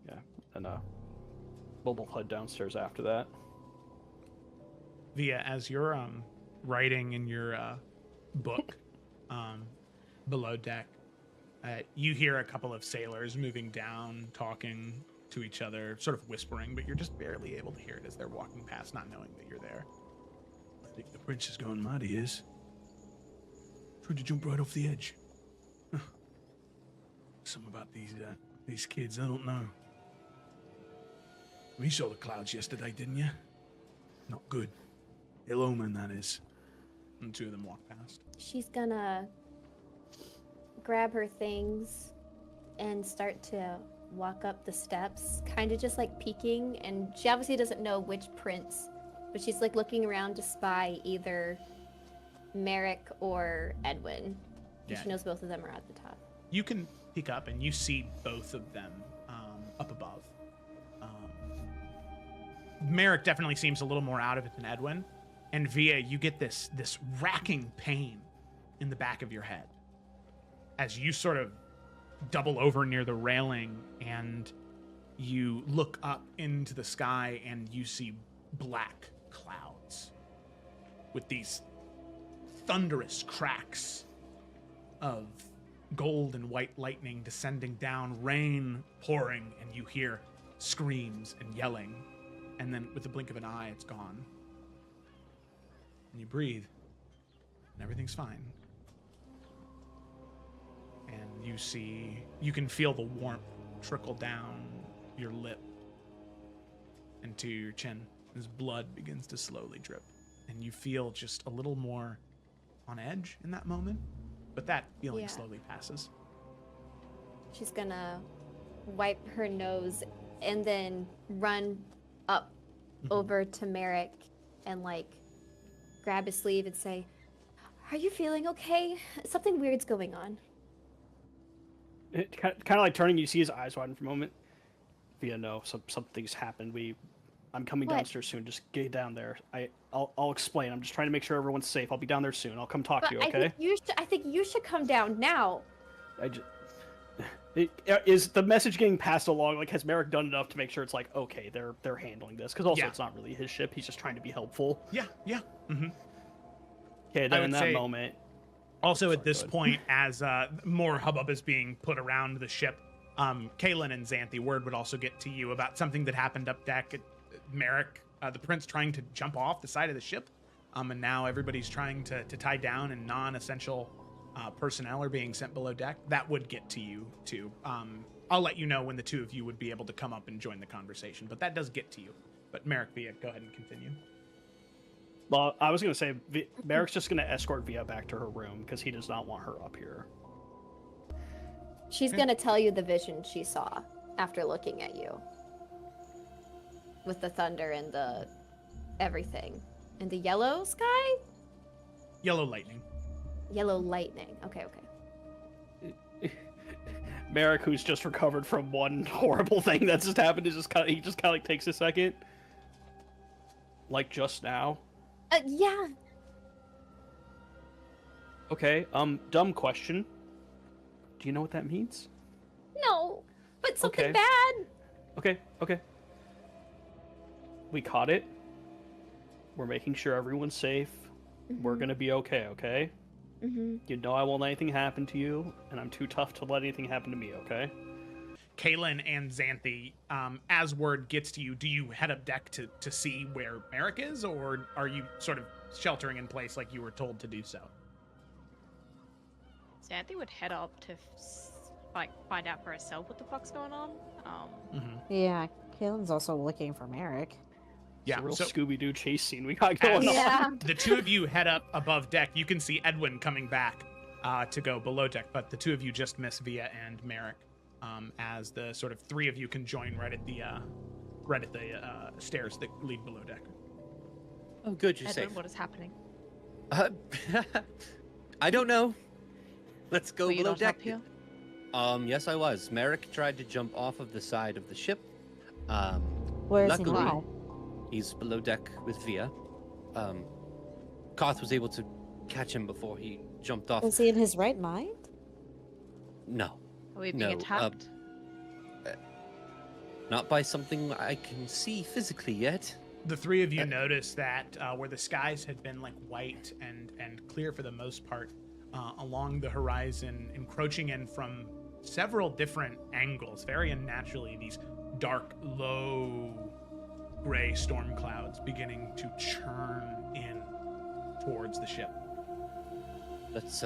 [SPEAKER 3] And we'll both head downstairs after that.
[SPEAKER 1] Via, as you're writing in your book below deck, you hear a couple of sailors moving down, talking to each other, sort of whispering, but you're just barely able to hear it as they're walking past, not knowing that you're there.
[SPEAKER 8] I think the prince is going mad, he is. Tried to jump right off the edge. Huh. Something about these kids, I don't know. You saw the clouds yesterday, didn't you? Not good. Ill omen, that is.
[SPEAKER 1] And two of them walk past.
[SPEAKER 6] She's gonna grab her things and start to walk up the steps, kind of just like peeking, and she obviously doesn't know which prince, but she's like looking around to spy either Merrick or Edwin.
[SPEAKER 1] Yeah.
[SPEAKER 6] She knows both of them are at the top.
[SPEAKER 1] You can peek up and you see both of them up above. Merrick definitely seems a little more out of it than Edwin. And Via, you get this racking pain in the back of your head as you sort of double over near the railing and you look up into the sky and you see black clouds with these thunderous cracks of gold and white lightning descending down, rain pouring, and you hear screams and yelling. And then with the blink of an eye, it's gone. And you breathe, and everything's fine. And you can feel the warmth trickle down your lip and to your chin as blood begins to slowly drip. And you feel just a little more on edge in that moment, but that feeling
[SPEAKER 6] Yeah.
[SPEAKER 1] slowly passes.
[SPEAKER 6] She's gonna wipe her nose and then run up over to Merrick and like grab his sleeve and say, "Are you feeling okay? Something weird's going on."
[SPEAKER 3] It kind of like turning, you see his eyes widen for a moment. Via, no, something's happened. I'm coming
[SPEAKER 6] What?
[SPEAKER 3] downstairs soon. Just get down there. I'll explain. I'm just trying to make sure everyone's safe. I'll be down there soon. I'll come talk
[SPEAKER 6] But
[SPEAKER 3] to you,
[SPEAKER 6] I
[SPEAKER 3] okay?
[SPEAKER 6] think you should come down now.
[SPEAKER 3] Is the message getting passed along? Like, has Merrick done enough to make sure it's like, okay, they're handling this? Because also,
[SPEAKER 1] Yeah.
[SPEAKER 3] it's not really his ship. He's just trying to be helpful.
[SPEAKER 1] Yeah. Mm-hmm.
[SPEAKER 3] Okay,
[SPEAKER 1] I
[SPEAKER 3] then
[SPEAKER 1] would
[SPEAKER 3] in that
[SPEAKER 1] say-
[SPEAKER 3] moment,
[SPEAKER 1] Also,
[SPEAKER 3] Sorry,
[SPEAKER 1] at this
[SPEAKER 3] go ahead.
[SPEAKER 1] point, as more hubbub is being put around the ship, Kaylin and Xanthi, word would also get to you about something that happened up deck. Merrick, the prince, trying to jump off the side of the ship. and now everybody's trying to tie down, and non-essential personnel are being sent below deck, that would get to you too. I'll let you know when the two of you would be able to come up and join the conversation, but that does get to you. But Merrick, Via, go ahead and continue.
[SPEAKER 3] Well, I was going to say, Merrick's just going to escort Via back to her room because he does not want her up here.
[SPEAKER 6] She's gonna tell you the vision she saw after looking at you. With the thunder and the everything. And the yellow sky?
[SPEAKER 1] Yellow lightning.
[SPEAKER 6] Yellow lightning. Okay.
[SPEAKER 3] Merrick, who's just recovered from one horrible thing that's just happened, is he just kind of like takes a second. Like just now.
[SPEAKER 6] Yeah.
[SPEAKER 3] Okay, dumb question. Do you know what that means?
[SPEAKER 6] No, but something
[SPEAKER 3] Okay.
[SPEAKER 6] bad.
[SPEAKER 3] Okay. We caught it. We're making sure everyone's safe. We're gonna be okay?
[SPEAKER 6] Mm-hmm.
[SPEAKER 3] You know I won't let anything happen to you, and I'm too tough to let anything happen to me, okay?
[SPEAKER 1] Kaylin and Xanthi, as word gets to you, do you head up deck to see where Merrick is, or are you sort of sheltering in place like you were told to do so?
[SPEAKER 5] Xanthi would head up to find out for herself what the fuck's going on.
[SPEAKER 2] Yeah, Kaylin's also looking for Merrick.
[SPEAKER 1] Yeah,
[SPEAKER 3] It's a real
[SPEAKER 1] so
[SPEAKER 3] Scooby-Doo chase scene we got going on.
[SPEAKER 6] Yeah.
[SPEAKER 1] the two of you head up above deck. You can see Edwin coming back to go below deck, but the two of you just miss Via and Merrick, as the sort of three of you can join right at the stairs that lead below deck.
[SPEAKER 4] Oh, good, you're
[SPEAKER 5] Edwin,
[SPEAKER 4] safe.
[SPEAKER 5] what is happening?
[SPEAKER 4] I don't know. Let's go
[SPEAKER 5] Were you
[SPEAKER 4] below
[SPEAKER 5] not
[SPEAKER 4] deck.
[SPEAKER 5] up here?
[SPEAKER 4] Yes, I was. Merrick tried to jump off of the side of the ship.
[SPEAKER 2] Where is he
[SPEAKER 4] Luckily,
[SPEAKER 2] now?
[SPEAKER 4] he's below deck with Via. Koth was able to catch him before he jumped off.
[SPEAKER 2] Is he in his right mind?
[SPEAKER 4] No,
[SPEAKER 5] Are we being
[SPEAKER 4] No,
[SPEAKER 5] attacked?
[SPEAKER 4] not by something I can see physically yet.
[SPEAKER 1] The three of you notice that where the skies had been like white and clear for the most part, along the horizon, encroaching in from several different angles, very unnaturally, these dark, low, gray storm clouds beginning to churn in towards the ship.
[SPEAKER 4] Let's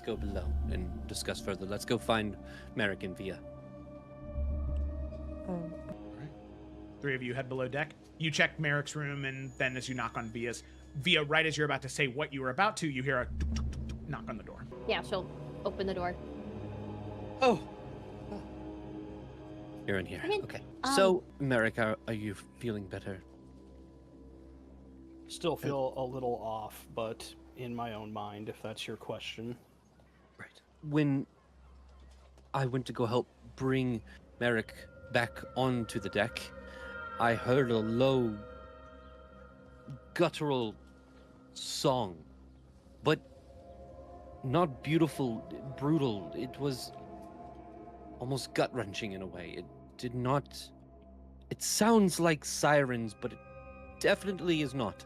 [SPEAKER 4] go below and discuss further. Let's go find Merrick and Via.
[SPEAKER 1] Three of you head below deck. You check Merrick's room, and then as you knock on Via's, Via, right as you're about to say what you were about to, you hear a tuk, tuk, tuk, tuk, knock on the door.
[SPEAKER 6] Yeah, she'll open the door.
[SPEAKER 4] Oh. You're in here.
[SPEAKER 6] Come in.
[SPEAKER 4] Okay. So, Merrick, are you feeling better?
[SPEAKER 3] Still feel a little off, but in my own mind, if that's your question.
[SPEAKER 4] Right. When I went to go help bring Merrick back onto the deck, I heard a low, guttural song, but not beautiful, brutal. It was almost gut-wrenching in a way. It did not... It sounds like sirens, but it definitely is not.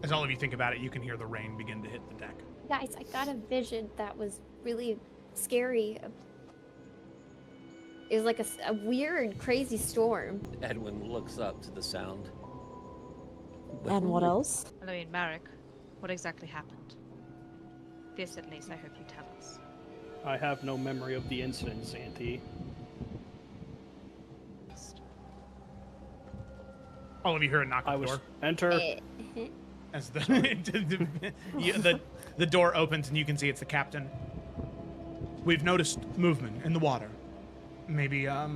[SPEAKER 1] As all of you think about it, you can hear the rain begin to hit the deck.
[SPEAKER 6] Guys, I got a vision that was really scary. It was like a weird, crazy storm.
[SPEAKER 4] Edwin looks up to the sound.
[SPEAKER 2] And what else?
[SPEAKER 5] I mean, Merrick, what exactly happened? This, at least, I hope you tell us.
[SPEAKER 3] I have no memory of the incident, Xanthi.
[SPEAKER 1] All of you hear a knock
[SPEAKER 3] I
[SPEAKER 1] on the
[SPEAKER 3] was...
[SPEAKER 1] door.
[SPEAKER 3] Enter.
[SPEAKER 1] As the door opens and you can see it's the captain. We've noticed movement in the water. Maybe a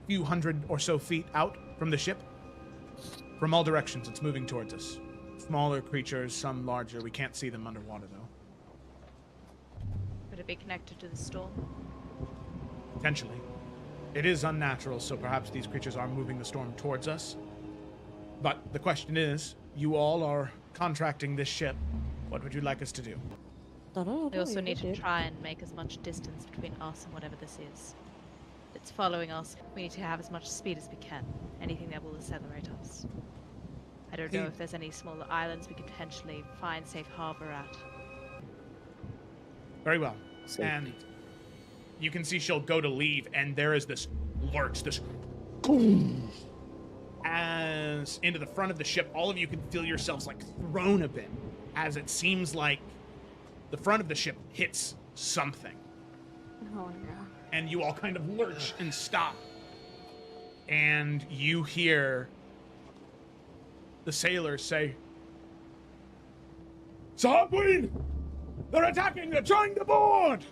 [SPEAKER 1] few hundred or so feet out from the ship. From all directions, it's moving towards us. Smaller creatures, some larger. We can't see them underwater, though.
[SPEAKER 5] Could it be connected to the storm?
[SPEAKER 1] Potentially. It is unnatural, so perhaps these creatures are moving the storm towards us. But the question is, you all are contracting this ship. What would you like us to do?
[SPEAKER 5] We also need to try and make as much distance between us and whatever this is. If it's following us, we need to have as much speed as we can. Anything that will accelerate us. I don't know if there's any smaller islands we could potentially find safe harbor at.
[SPEAKER 1] Very well.
[SPEAKER 4] Safety.
[SPEAKER 1] And you can see she'll go to leave, and there is this lurch, this As into the front of the ship, all of you can feel yourselves like thrown a bit, as it seems like the front of the ship hits something.
[SPEAKER 6] Oh no.
[SPEAKER 1] And you all kind of lurch and stop. And you hear the sailors say, Sarqueen! They're attacking! They're trying to board!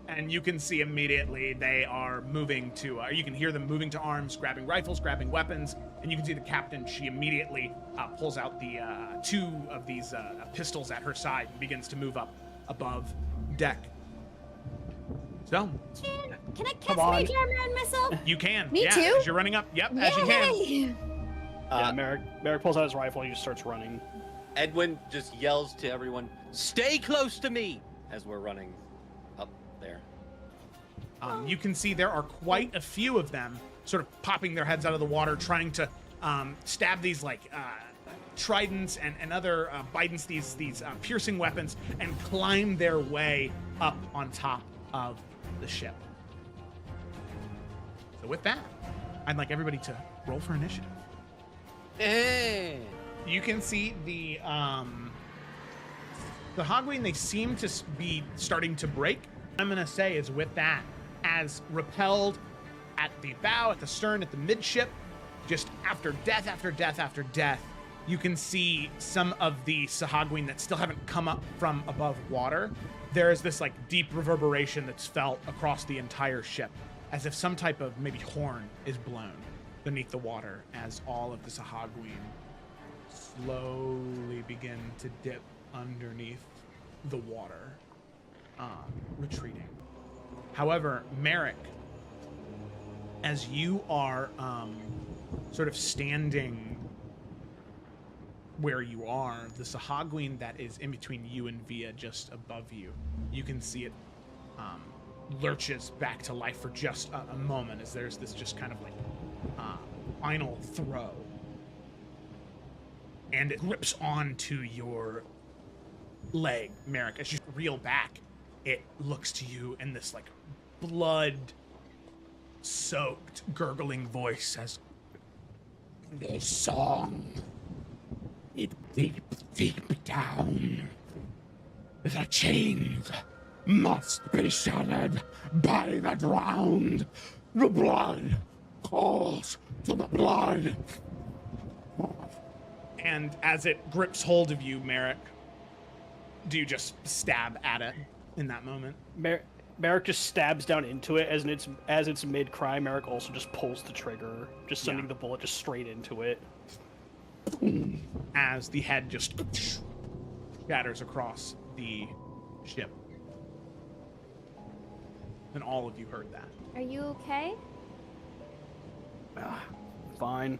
[SPEAKER 1] And you can see immediately they are moving to, you can hear them moving to arms, grabbing rifles, grabbing weapons, and you can see the captain, she immediately pulls out the two of these pistols at her side and begins to move up above deck. So,
[SPEAKER 6] Can I cast my German missile?
[SPEAKER 1] you can.
[SPEAKER 2] Me
[SPEAKER 1] yeah,
[SPEAKER 2] too?
[SPEAKER 1] As you're running up. Yep, as you can.
[SPEAKER 6] Yay!
[SPEAKER 3] Yeah, Merrick pulls out his rifle and he just starts running.
[SPEAKER 4] Edwin just yells to everyone, "Stay close to me!" as we're running up there.
[SPEAKER 1] You can see there are quite a few of them sort of popping their heads out of the water, trying to stab these like tridents and other bidents, these piercing weapons, and climb their way up on top of the ship. So with that, I'd like everybody to roll for initiative.
[SPEAKER 4] Hey!
[SPEAKER 1] You can see the Hogween, they seem to be starting to break. What I'm gonna say is with that, as repelled at the bow, at the stern, at the midship, just after death, after death, after death, you can see some of the Sahagween that still haven't come up from above water. There is this like deep reverberation that's felt across the entire ship, as if some type of maybe horn is blown beneath the water as all of the Sahagween slowly begin to dip underneath the water, retreating. However, Merrick, as you are sort of standing where you are, the Sahagween that is in between you and Via, just above you, you can see it lurches back to life for just a moment, as there's this just kind of like final throw. And it grips onto your leg, Merrick. As you reel back, it looks to you in this like blood-soaked, gurgling voice says,
[SPEAKER 9] This song, it deep, deep down. The chains must be shattered by the drowned. The blood calls to the blood.
[SPEAKER 1] and as it grips hold of you, Merrick, do you just stab at it in that moment?
[SPEAKER 3] Merrick just stabs down into it as it's mid-cry. Merrick also just pulls the trigger, just sending the bullet just straight into it.
[SPEAKER 1] As the head just shatters across the ship. And all of you heard that.
[SPEAKER 6] Are you okay?
[SPEAKER 3] Fine.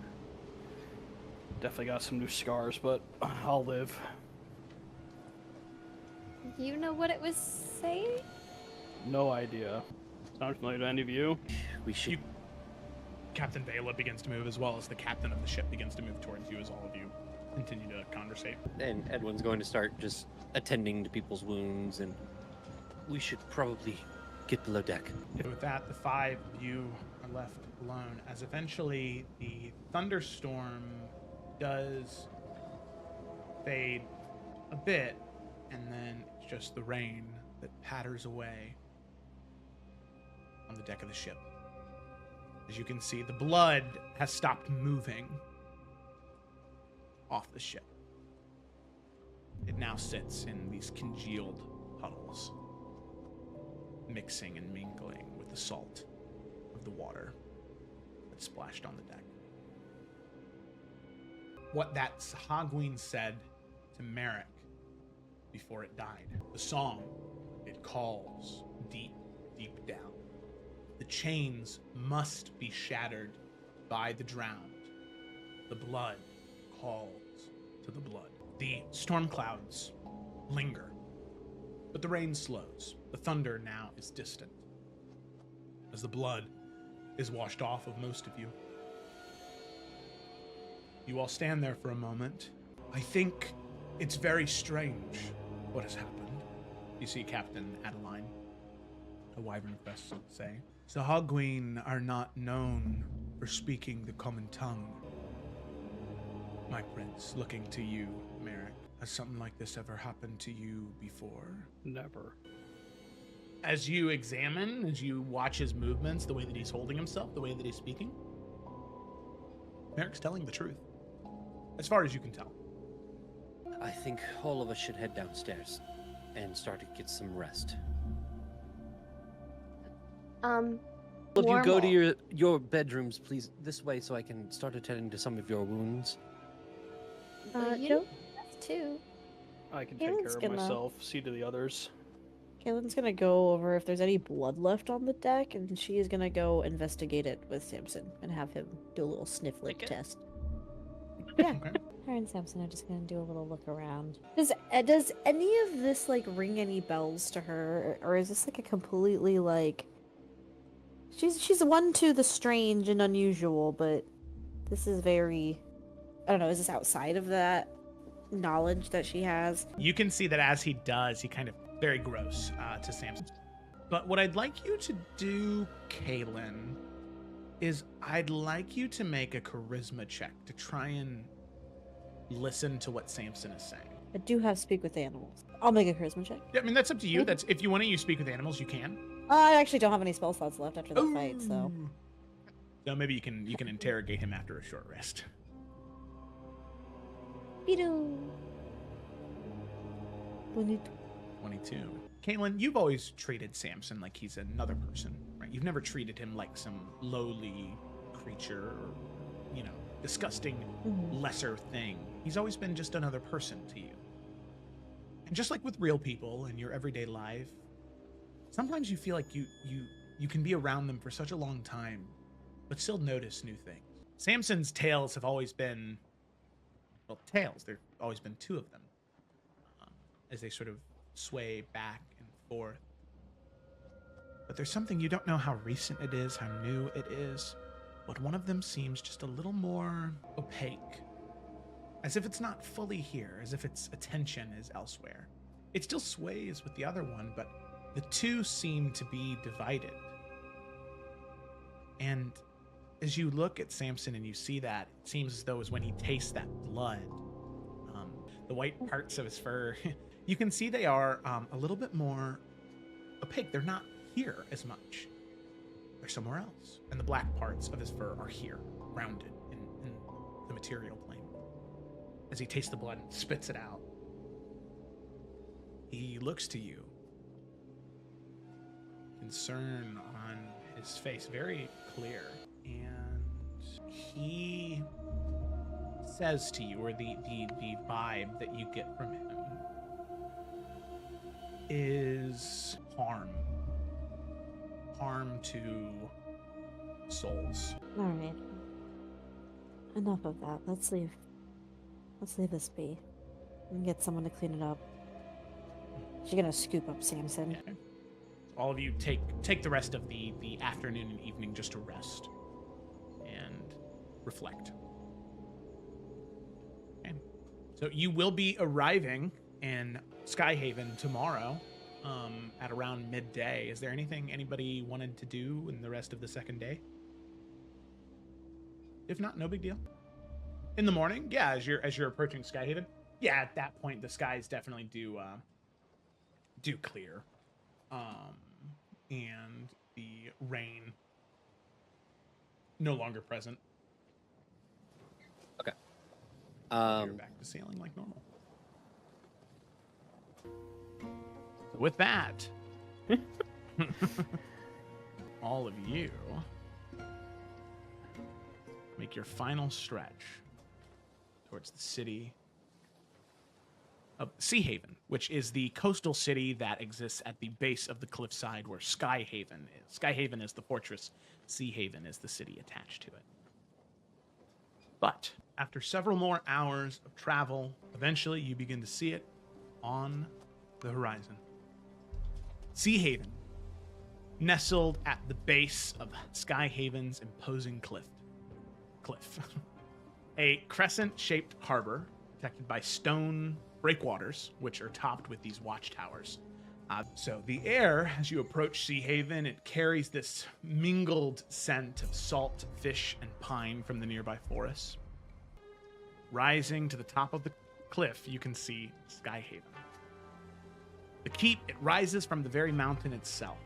[SPEAKER 3] Definitely got some new scars, but I'll live.
[SPEAKER 6] You know what it was saying?
[SPEAKER 3] No idea. Sound familiar to any of you?
[SPEAKER 4] We should.
[SPEAKER 1] Captain Vela begins to move, as well as the captain of the ship begins to move towards you as all of you continue to conversate.
[SPEAKER 4] And Edwin's going to start just attending to people's wounds, and we should probably get below deck.
[SPEAKER 1] With that, the five of you are left alone, as eventually the thunderstorm does fade a bit, and then it's just the rain that patters away on the deck of the ship. As you can see, the blood has stopped moving off the ship. It now sits in these congealed puddles, mixing and mingling with the salt of the water that splashed on the deck. What that Sahagween said to Merrick before it died. The song, it calls deep, deep down. The chains must be shattered by the drowned. The blood calls to the blood. The storm clouds linger, but the rain slows. The thunder now is distant, as the blood is washed off of most of you. You all stand there for a moment. I think it's very strange what has happened. You see Captain Adeline, a wyvern crest, say. Sahagween are not known for speaking the common tongue. My prince, looking to you, Merrick. Has something like this ever happened to you before?
[SPEAKER 3] Never.
[SPEAKER 1] As you examine, as you watch his movements, the way that he's holding himself, the way that he's speaking, Merrick's telling the truth. As far as you can tell.
[SPEAKER 4] I think all of us should head downstairs and start to get some rest.
[SPEAKER 6] Um,
[SPEAKER 4] Well, if you go to
[SPEAKER 6] Warmle.
[SPEAKER 4] your bedrooms, please, this way, so I can start attending to some of your wounds.
[SPEAKER 6] You
[SPEAKER 2] no,
[SPEAKER 6] need rest too.
[SPEAKER 3] I can take
[SPEAKER 2] Kalen's
[SPEAKER 3] care of
[SPEAKER 2] gonna-
[SPEAKER 3] myself. See to the others.
[SPEAKER 2] Kaylin's gonna go over if there's any blood left on the deck, and she is gonna go investigate it with Samson and have him do a little sniff lip
[SPEAKER 5] Okay.
[SPEAKER 2] test. Yeah,
[SPEAKER 1] Okay.
[SPEAKER 2] her and Samson are just gonna do a little look around. Does any of this like ring any bells to her, or is this like a completely like? She's one to the strange and unusual, but this is very. I don't know. Is this outside of that knowledge that she has?
[SPEAKER 1] You can see that as he does, he kind of very gross to Samson. But what I'd like you to do, Kaylin, is I'd like you to make a charisma check to try and listen to what Samson is saying.
[SPEAKER 2] I do have speak with animals. I'll make a charisma check.
[SPEAKER 1] Yeah, I mean that's up to you. That's if you want to use speak with animals, you can.
[SPEAKER 2] I actually don't have any spell slots left after that fight, so.
[SPEAKER 1] Ooh. So maybe you can interrogate him after a short rest.
[SPEAKER 2] Beedoo.
[SPEAKER 1] 22. Caitlin, you've always treated Samson like he's another person, right? You've never treated him like some lowly creature or, disgusting lesser thing. He's always been just another person to you. And just like with real people in your everyday life, sometimes you feel like you can be around them for such a long time, but still notice new things. Samson's tales have always been, tales. There've always been two of them. As they sort of sway back and forth. But there's something you don't know how recent it is, how new it is, but one of them seems just a little more opaque. As if it's not fully here, as if its attention is elsewhere. It still sways with the other one, but the two seem to be divided. And as you look at Samson and you see that, it seems as though as when he tastes that blood, the white parts of his fur, you can see they are a little bit more opaque. They're not here as much. They're somewhere else. And the black parts of his fur are here, grounded in the material plane. As he tastes the blood and spits it out, he looks to you. Concern on his face, very clear. And he says to you, or the vibe that you get from him, is harm to souls.
[SPEAKER 2] All right. Enough of that. Let's leave this be and get someone to clean it up. She's gonna scoop up Samson.
[SPEAKER 1] Okay. All of you take the rest of the afternoon and evening just to rest and reflect. Okay. So you will be arriving in Skyhaven tomorrow at around midday. Is there anything anybody wanted to do in the rest of the second day? If not, no big deal. In the morning, yeah, as you're approaching Skyhaven, yeah, at that point the skies definitely do clear, and the rain no longer present.
[SPEAKER 4] Okay.
[SPEAKER 1] You're back to sailing like normal. With that, all of you make your final stretch towards the city of Seahaven, which is the coastal city that exists at the base of the cliffside where Skyhaven is. Skyhaven is the fortress, Seahaven is the city attached to it. But after several more hours of travel, eventually you begin to see it on the horizon. Seahaven, nestled at the base of Skyhaven's imposing cliff. A crescent-shaped harbor protected by stone breakwaters, which are topped with these watchtowers So the air, as you approach Sea Haven, it carries this mingled scent of salt, fish, and pine from the nearby forests. Rising to the top of the cliff, you can see Sky Haven. The keep, it rises from the very mountain itself.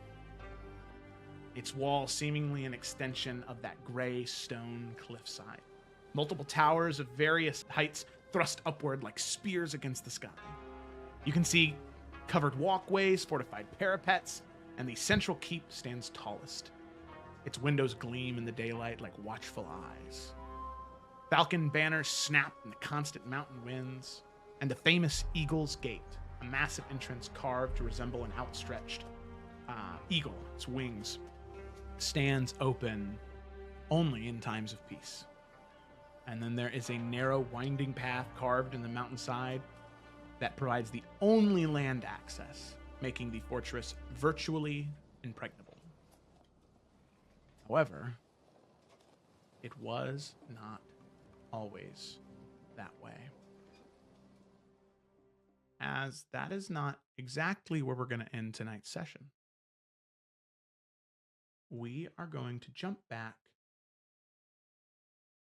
[SPEAKER 1] Its wall seemingly an extension of that gray stone cliffside. Multiple towers of various heights thrust upward like spears against the sky. You can see covered walkways, fortified parapets, and the central keep stands tallest. Its windows gleam in the daylight like watchful eyes. Falcon banners snap in the constant mountain winds, and the famous Eagle's Gate, a massive entrance carved to resemble an outstretched eagle, its wings, stands open only in times of peace. And then there is a narrow, winding path carved in the mountainside that provides the only land access, making the fortress virtually impregnable. However, it was not always that way. As that is not exactly where we're going to end tonight's session. We are going to jump back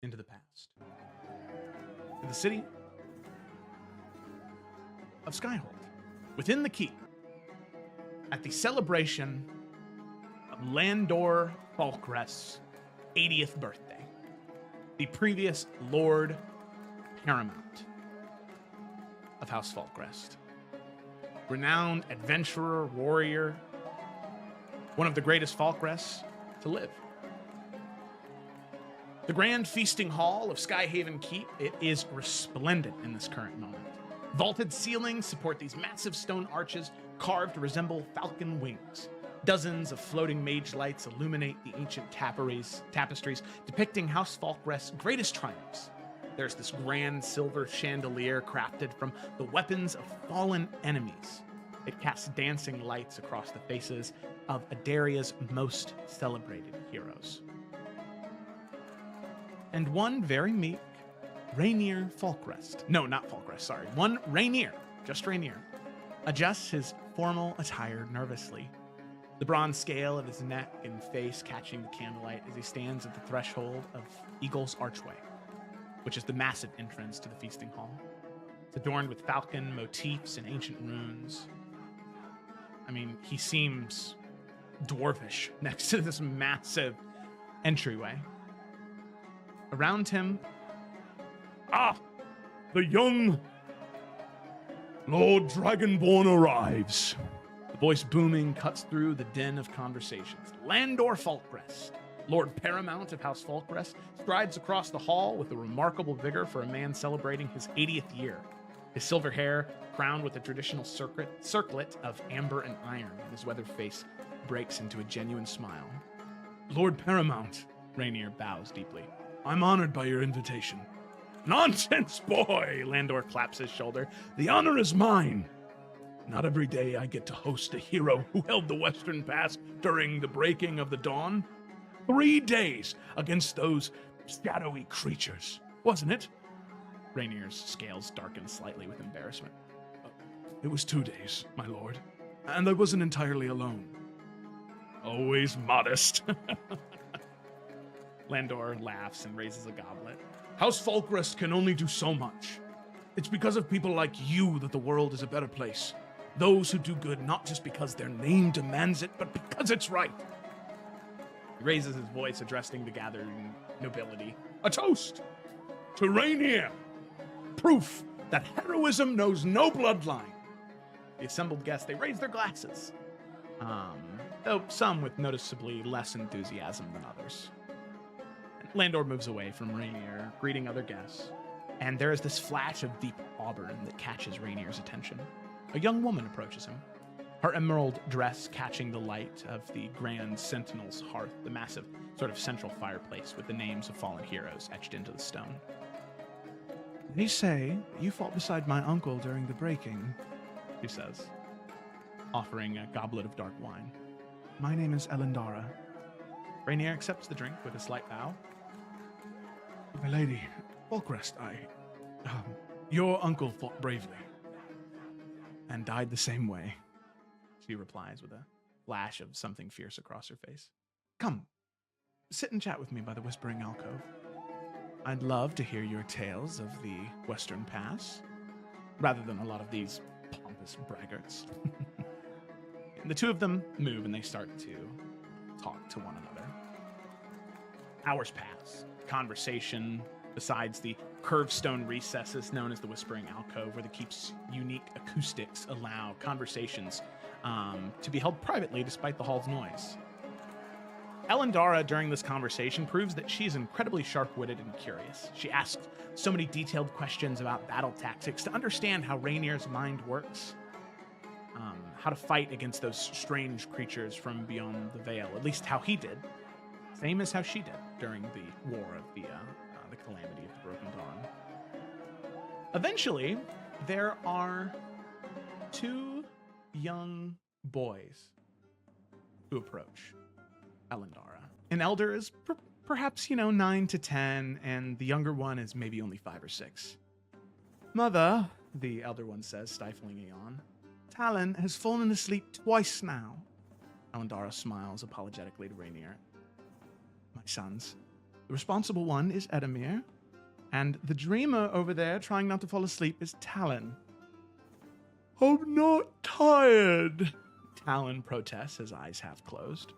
[SPEAKER 1] into the past. To the city of Skyhold, within the keep, at the celebration of Landor Falkrest's 80th birthday, the previous Lord Paramount of House Falkrest, renowned adventurer, warrior, one of the greatest Falkrests to live. The grand feasting hall of Skyhaven Keep, it is resplendent in this current moment. Vaulted ceilings support these massive stone arches carved to resemble falcon wings. Dozens of floating mage lights illuminate the ancient tapestries depicting House Falkrest's greatest triumphs. There's this grand silver chandelier crafted from the weapons of fallen enemies. It casts dancing lights across the faces of Adaria's most celebrated heroes. And one very meek Rainier Falkrest. No, not Falkrest, sorry. One Rainier, just Rainier, adjusts his formal attire nervously, the bronze scale of his neck and face catching the candlelight as he stands at the threshold of Eagle's Archway, which is the massive entrance to the feasting hall. It's adorned with falcon motifs and ancient runes. I mean, he seems dwarfish next to this massive entryway. Around him,
[SPEAKER 8] the young Lord Dragonborn arrives.
[SPEAKER 1] the voice booming cuts through the din of conversations. Landor Falkrest, Lord Paramount of House Falkrest, strides across the hall with a remarkable vigor for a man celebrating his 80th year. His silver hair crowned with a traditional circlet of amber and iron, and his weathered face breaks into a genuine smile.
[SPEAKER 8] Lord Paramount,
[SPEAKER 1] Rainier bows deeply.
[SPEAKER 8] I'm honored by your invitation. Nonsense, boy!
[SPEAKER 1] Landor claps his shoulder.
[SPEAKER 8] The honor is mine. Not every day I get to host a hero who held the Western Pass during the breaking of the dawn. 3 days against those shadowy creatures, wasn't it?
[SPEAKER 1] Rainier's scales darken slightly with embarrassment.
[SPEAKER 8] It was 2 days, my lord, and I wasn't entirely alone. Always modest.
[SPEAKER 1] Landor laughs and raises a goblet.
[SPEAKER 8] House Falkrest can only do so much. It's because of people like you that the world is a better place. Those who do good not just because their name demands it, but because it's right.
[SPEAKER 1] He raises his voice, addressing the gathered nobility.
[SPEAKER 8] A toast to Rainier. Proof that heroism knows no bloodline.
[SPEAKER 1] The assembled guests, they raise their glasses. Though some with noticeably less enthusiasm than others. Landor moves away from Rainier, greeting other guests. And there is this flash of deep auburn that catches Rainier's attention. A young woman approaches him, her emerald dress catching the light of the Grand Sentinel's hearth, the massive sort of central fireplace with the names of fallen heroes etched into the stone.
[SPEAKER 8] They say that you fought beside my uncle during the breaking,
[SPEAKER 1] she says, offering a goblet of dark wine.
[SPEAKER 8] My name is Elendara.
[SPEAKER 1] Rainier accepts the drink with a slight bow.
[SPEAKER 8] My lady, Falkrest, your uncle fought bravely and died the same way.
[SPEAKER 1] she replies with a flash of something fierce across her face. Come, sit and chat with me by the Whispering Alcove. I'd love to hear your tales of the Western Pass, rather than a lot of these pompous braggarts. And the two of them move and they start to talk to one another. Hours pass. Conversation, besides the curved stone recesses known as the Whispering Alcove, where the keep's unique acoustics allow conversations to be held privately despite the hall's noise. Elendara, during this conversation, proves that she is incredibly sharp-witted and curious. She asks so many detailed questions about battle tactics to understand how Rainier's mind works, how to fight against those strange creatures from beyond the veil, at least how he did, same as how she did during the War of the Calamity of the Broken Dawn. Eventually, there are two young boys who approach Elendara. An elder is perhaps, 9 to 10, and the younger one is maybe only 5 or 6. Mother, the elder one says, stifling a yawn, Talon has fallen asleep twice now. Elendara smiles apologetically to Rainier. My sons, the responsible one is Edamir, and the dreamer over there trying not to fall asleep is Talon. I'm not tired, Talon protests, his eyes half closed.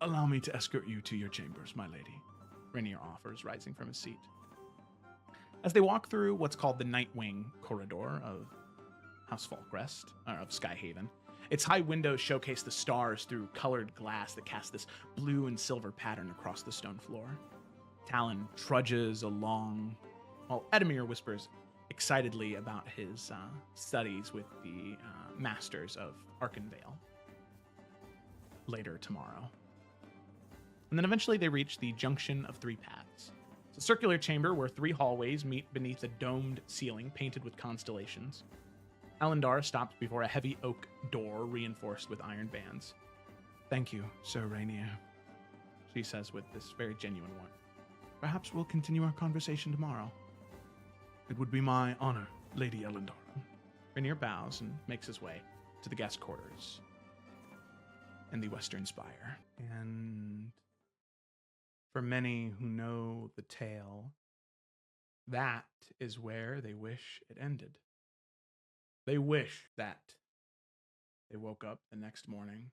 [SPEAKER 1] Allow me to escort you to your chambers, my lady, Rainier offers, rising from his seat. As they walk through what's called the Night Wing corridor of House Falkrest, or of Skyhaven, its high windows showcase the stars through colored glass that cast this blue and silver pattern across the stone floor. Talon trudges along, while Edamir whispers excitedly about his studies with the Masters of Arkenvale later tomorrow. And then eventually they reach the junction of 3 paths. It's a circular chamber where 3 hallways meet beneath a domed ceiling painted with constellations. Elendara stops before a heavy oak door reinforced with iron bands. Thank you, Sir Rainier, she says with this very genuine warmth. Perhaps we'll continue our conversation tomorrow. It would be my honor, Lady Elendara. Rainier bows and makes his way to the guest quarters in the Western Spire. And for many who know the tale, that is where they wish it ended. They wish that they woke up the next morning,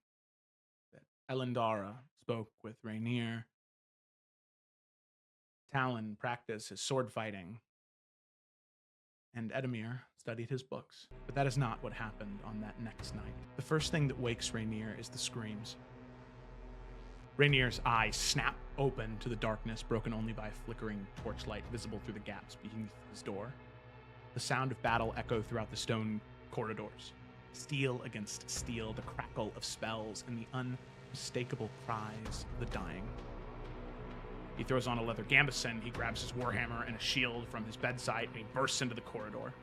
[SPEAKER 1] that Elendara spoke with Rainier, Talon practiced his sword fighting, and Edamir studied his books. But that is not what happened on that next night. The first thing that wakes Rainier is the screams. Rainier's eyes snap open to the darkness, broken only by a flickering torchlight visible through the gaps beneath his door. The sound of battle echo throughout the stone corridors. Steel against steel, the crackle of spells, and the unmistakable cries of the dying. He throws on a leather gambeson, he grabs his warhammer and a shield from his bedside, and he bursts into the corridor.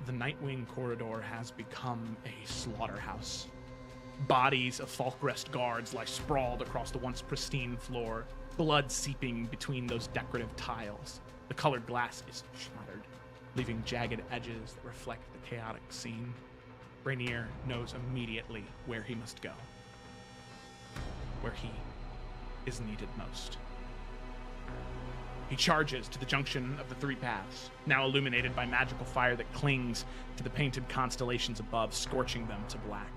[SPEAKER 1] The Nightwing corridor has become a slaughterhouse. Bodies of Falkrest guards lie sprawled across the once pristine floor, blood seeping between those decorative tiles. The colored glass is shattered, leaving jagged edges that reflect the chaotic scene. Rainier knows immediately where he must go, where he is needed most. He charges to the junction of the 3 paths, now illuminated by magical fire that clings to the painted constellations above, scorching them to black.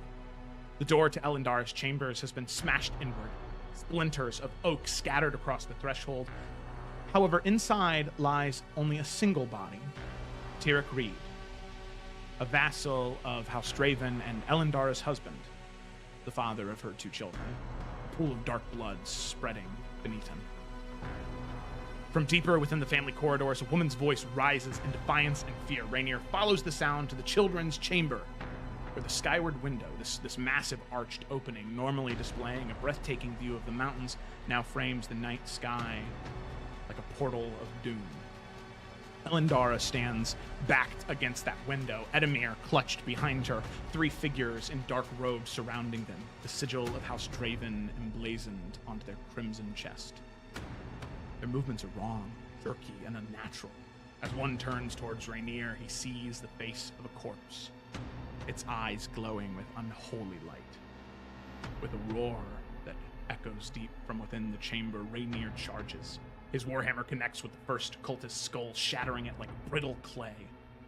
[SPEAKER 1] The door to Elendara's chambers has been smashed inward, splinters of oak scattered across the threshold. However, inside lies only a single body, Tyrek Reed, a vassal of House Draven and Elendara's husband, the father of her 2 children, a pool of dark blood spreading beneath him. From deeper within the family corridors, a woman's voice rises in defiance and fear. Rainier follows the sound to the children's chamber, where the skyward window, this massive arched opening, normally displaying a breathtaking view of the mountains, now frames the night sky like a portal of doom. Elendara stands backed against that window, Edamir clutched behind her, 3 figures in dark robes surrounding them, the sigil of House Draven emblazoned onto their crimson chest. Their movements are wrong, jerky, and unnatural. As one turns towards Rainier, he sees the face of a corpse. its eyes glowing with unholy light. With a roar that echoes deep from within the chamber, Rainier charges. His warhammer connects with the first cultist's skull, shattering it like brittle clay.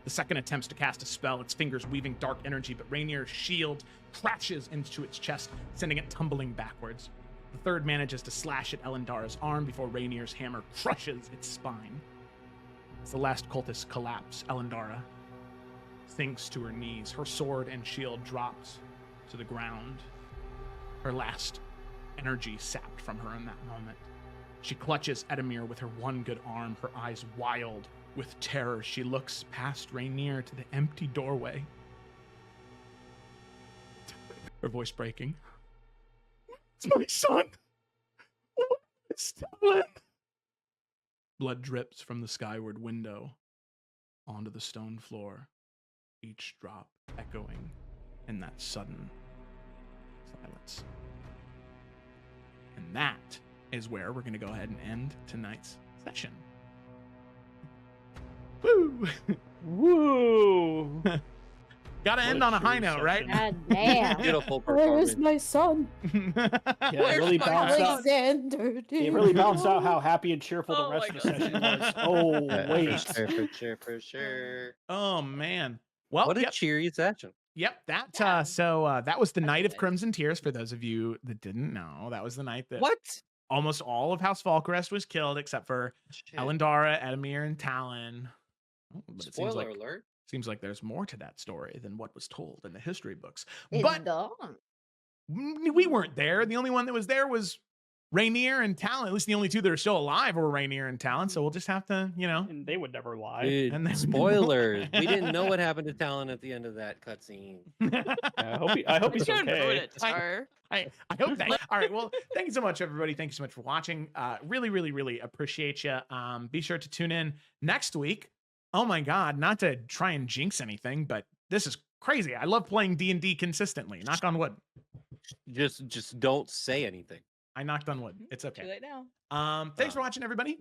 [SPEAKER 1] The second attempts to cast a spell, its fingers weaving dark energy, but Rainier's shield crashes into its chest, sending it tumbling backwards. The third manages to slash at Elendara's arm before Rainier's hammer crushes its spine. As the last cultist collapse, Elendara sinks to her knees. Her sword and shield drops to the ground. Her last energy sapped from her in that moment. She clutches Edamir with her one good arm, her eyes wild with terror. She looks past Rainier to the empty doorway. Her voice breaking.
[SPEAKER 8] It's my son! It's Talon!
[SPEAKER 1] Blood drips from the skyward window onto the stone floor, each drop echoing in that sudden silence. And that is where we're going to go ahead and end tonight's session. Woo!
[SPEAKER 3] Woo!
[SPEAKER 1] Gotta end on a high note, right?
[SPEAKER 6] God damn.
[SPEAKER 4] Beautiful
[SPEAKER 2] Where is
[SPEAKER 4] performance.
[SPEAKER 2] my son?
[SPEAKER 3] Yeah, it really balanced out.
[SPEAKER 2] Alexander,
[SPEAKER 3] It really balanced out how happy and cheerful the rest of the session was. Oh, wait.
[SPEAKER 4] For sure.
[SPEAKER 1] Oh, man. Well,
[SPEAKER 4] What a
[SPEAKER 1] yep.
[SPEAKER 4] cheery session.
[SPEAKER 1] Yep, that was the night of Crimson Tears. For those of you that didn't know, that was the night that
[SPEAKER 4] What?
[SPEAKER 1] almost all of House Falcarest was killed, except for
[SPEAKER 4] Shit.
[SPEAKER 1] Elendara, Edamir, and Talon. But it
[SPEAKER 4] Spoiler alert.
[SPEAKER 1] seems like there's more to that story than what was told in the history books.
[SPEAKER 6] It's
[SPEAKER 1] But
[SPEAKER 6] done.
[SPEAKER 1] we weren't there. The only one that was there was Rainier and Talon. At least the only two that are still alive were Rainier and Talon. So we'll just have to,
[SPEAKER 3] And they would never lie.
[SPEAKER 4] Dude,
[SPEAKER 1] And then-
[SPEAKER 4] spoilers. We didn't know what happened to Talon at the end of that cutscene.
[SPEAKER 3] I hope he's
[SPEAKER 5] Don't ruin
[SPEAKER 3] okay.
[SPEAKER 5] it, Tar.
[SPEAKER 1] I hope that. All right. Well, thank you so much, everybody. Thank you so much for watching. Really, really, really appreciate you. Be sure to tune in next week. Oh my God, not to try and jinx anything, but this is crazy. I love playing D&D consistently. Knock on wood.
[SPEAKER 4] Just don't say anything.
[SPEAKER 1] I knocked on wood. It's okay.
[SPEAKER 5] Too late now.
[SPEAKER 1] Thanks for watching, everybody.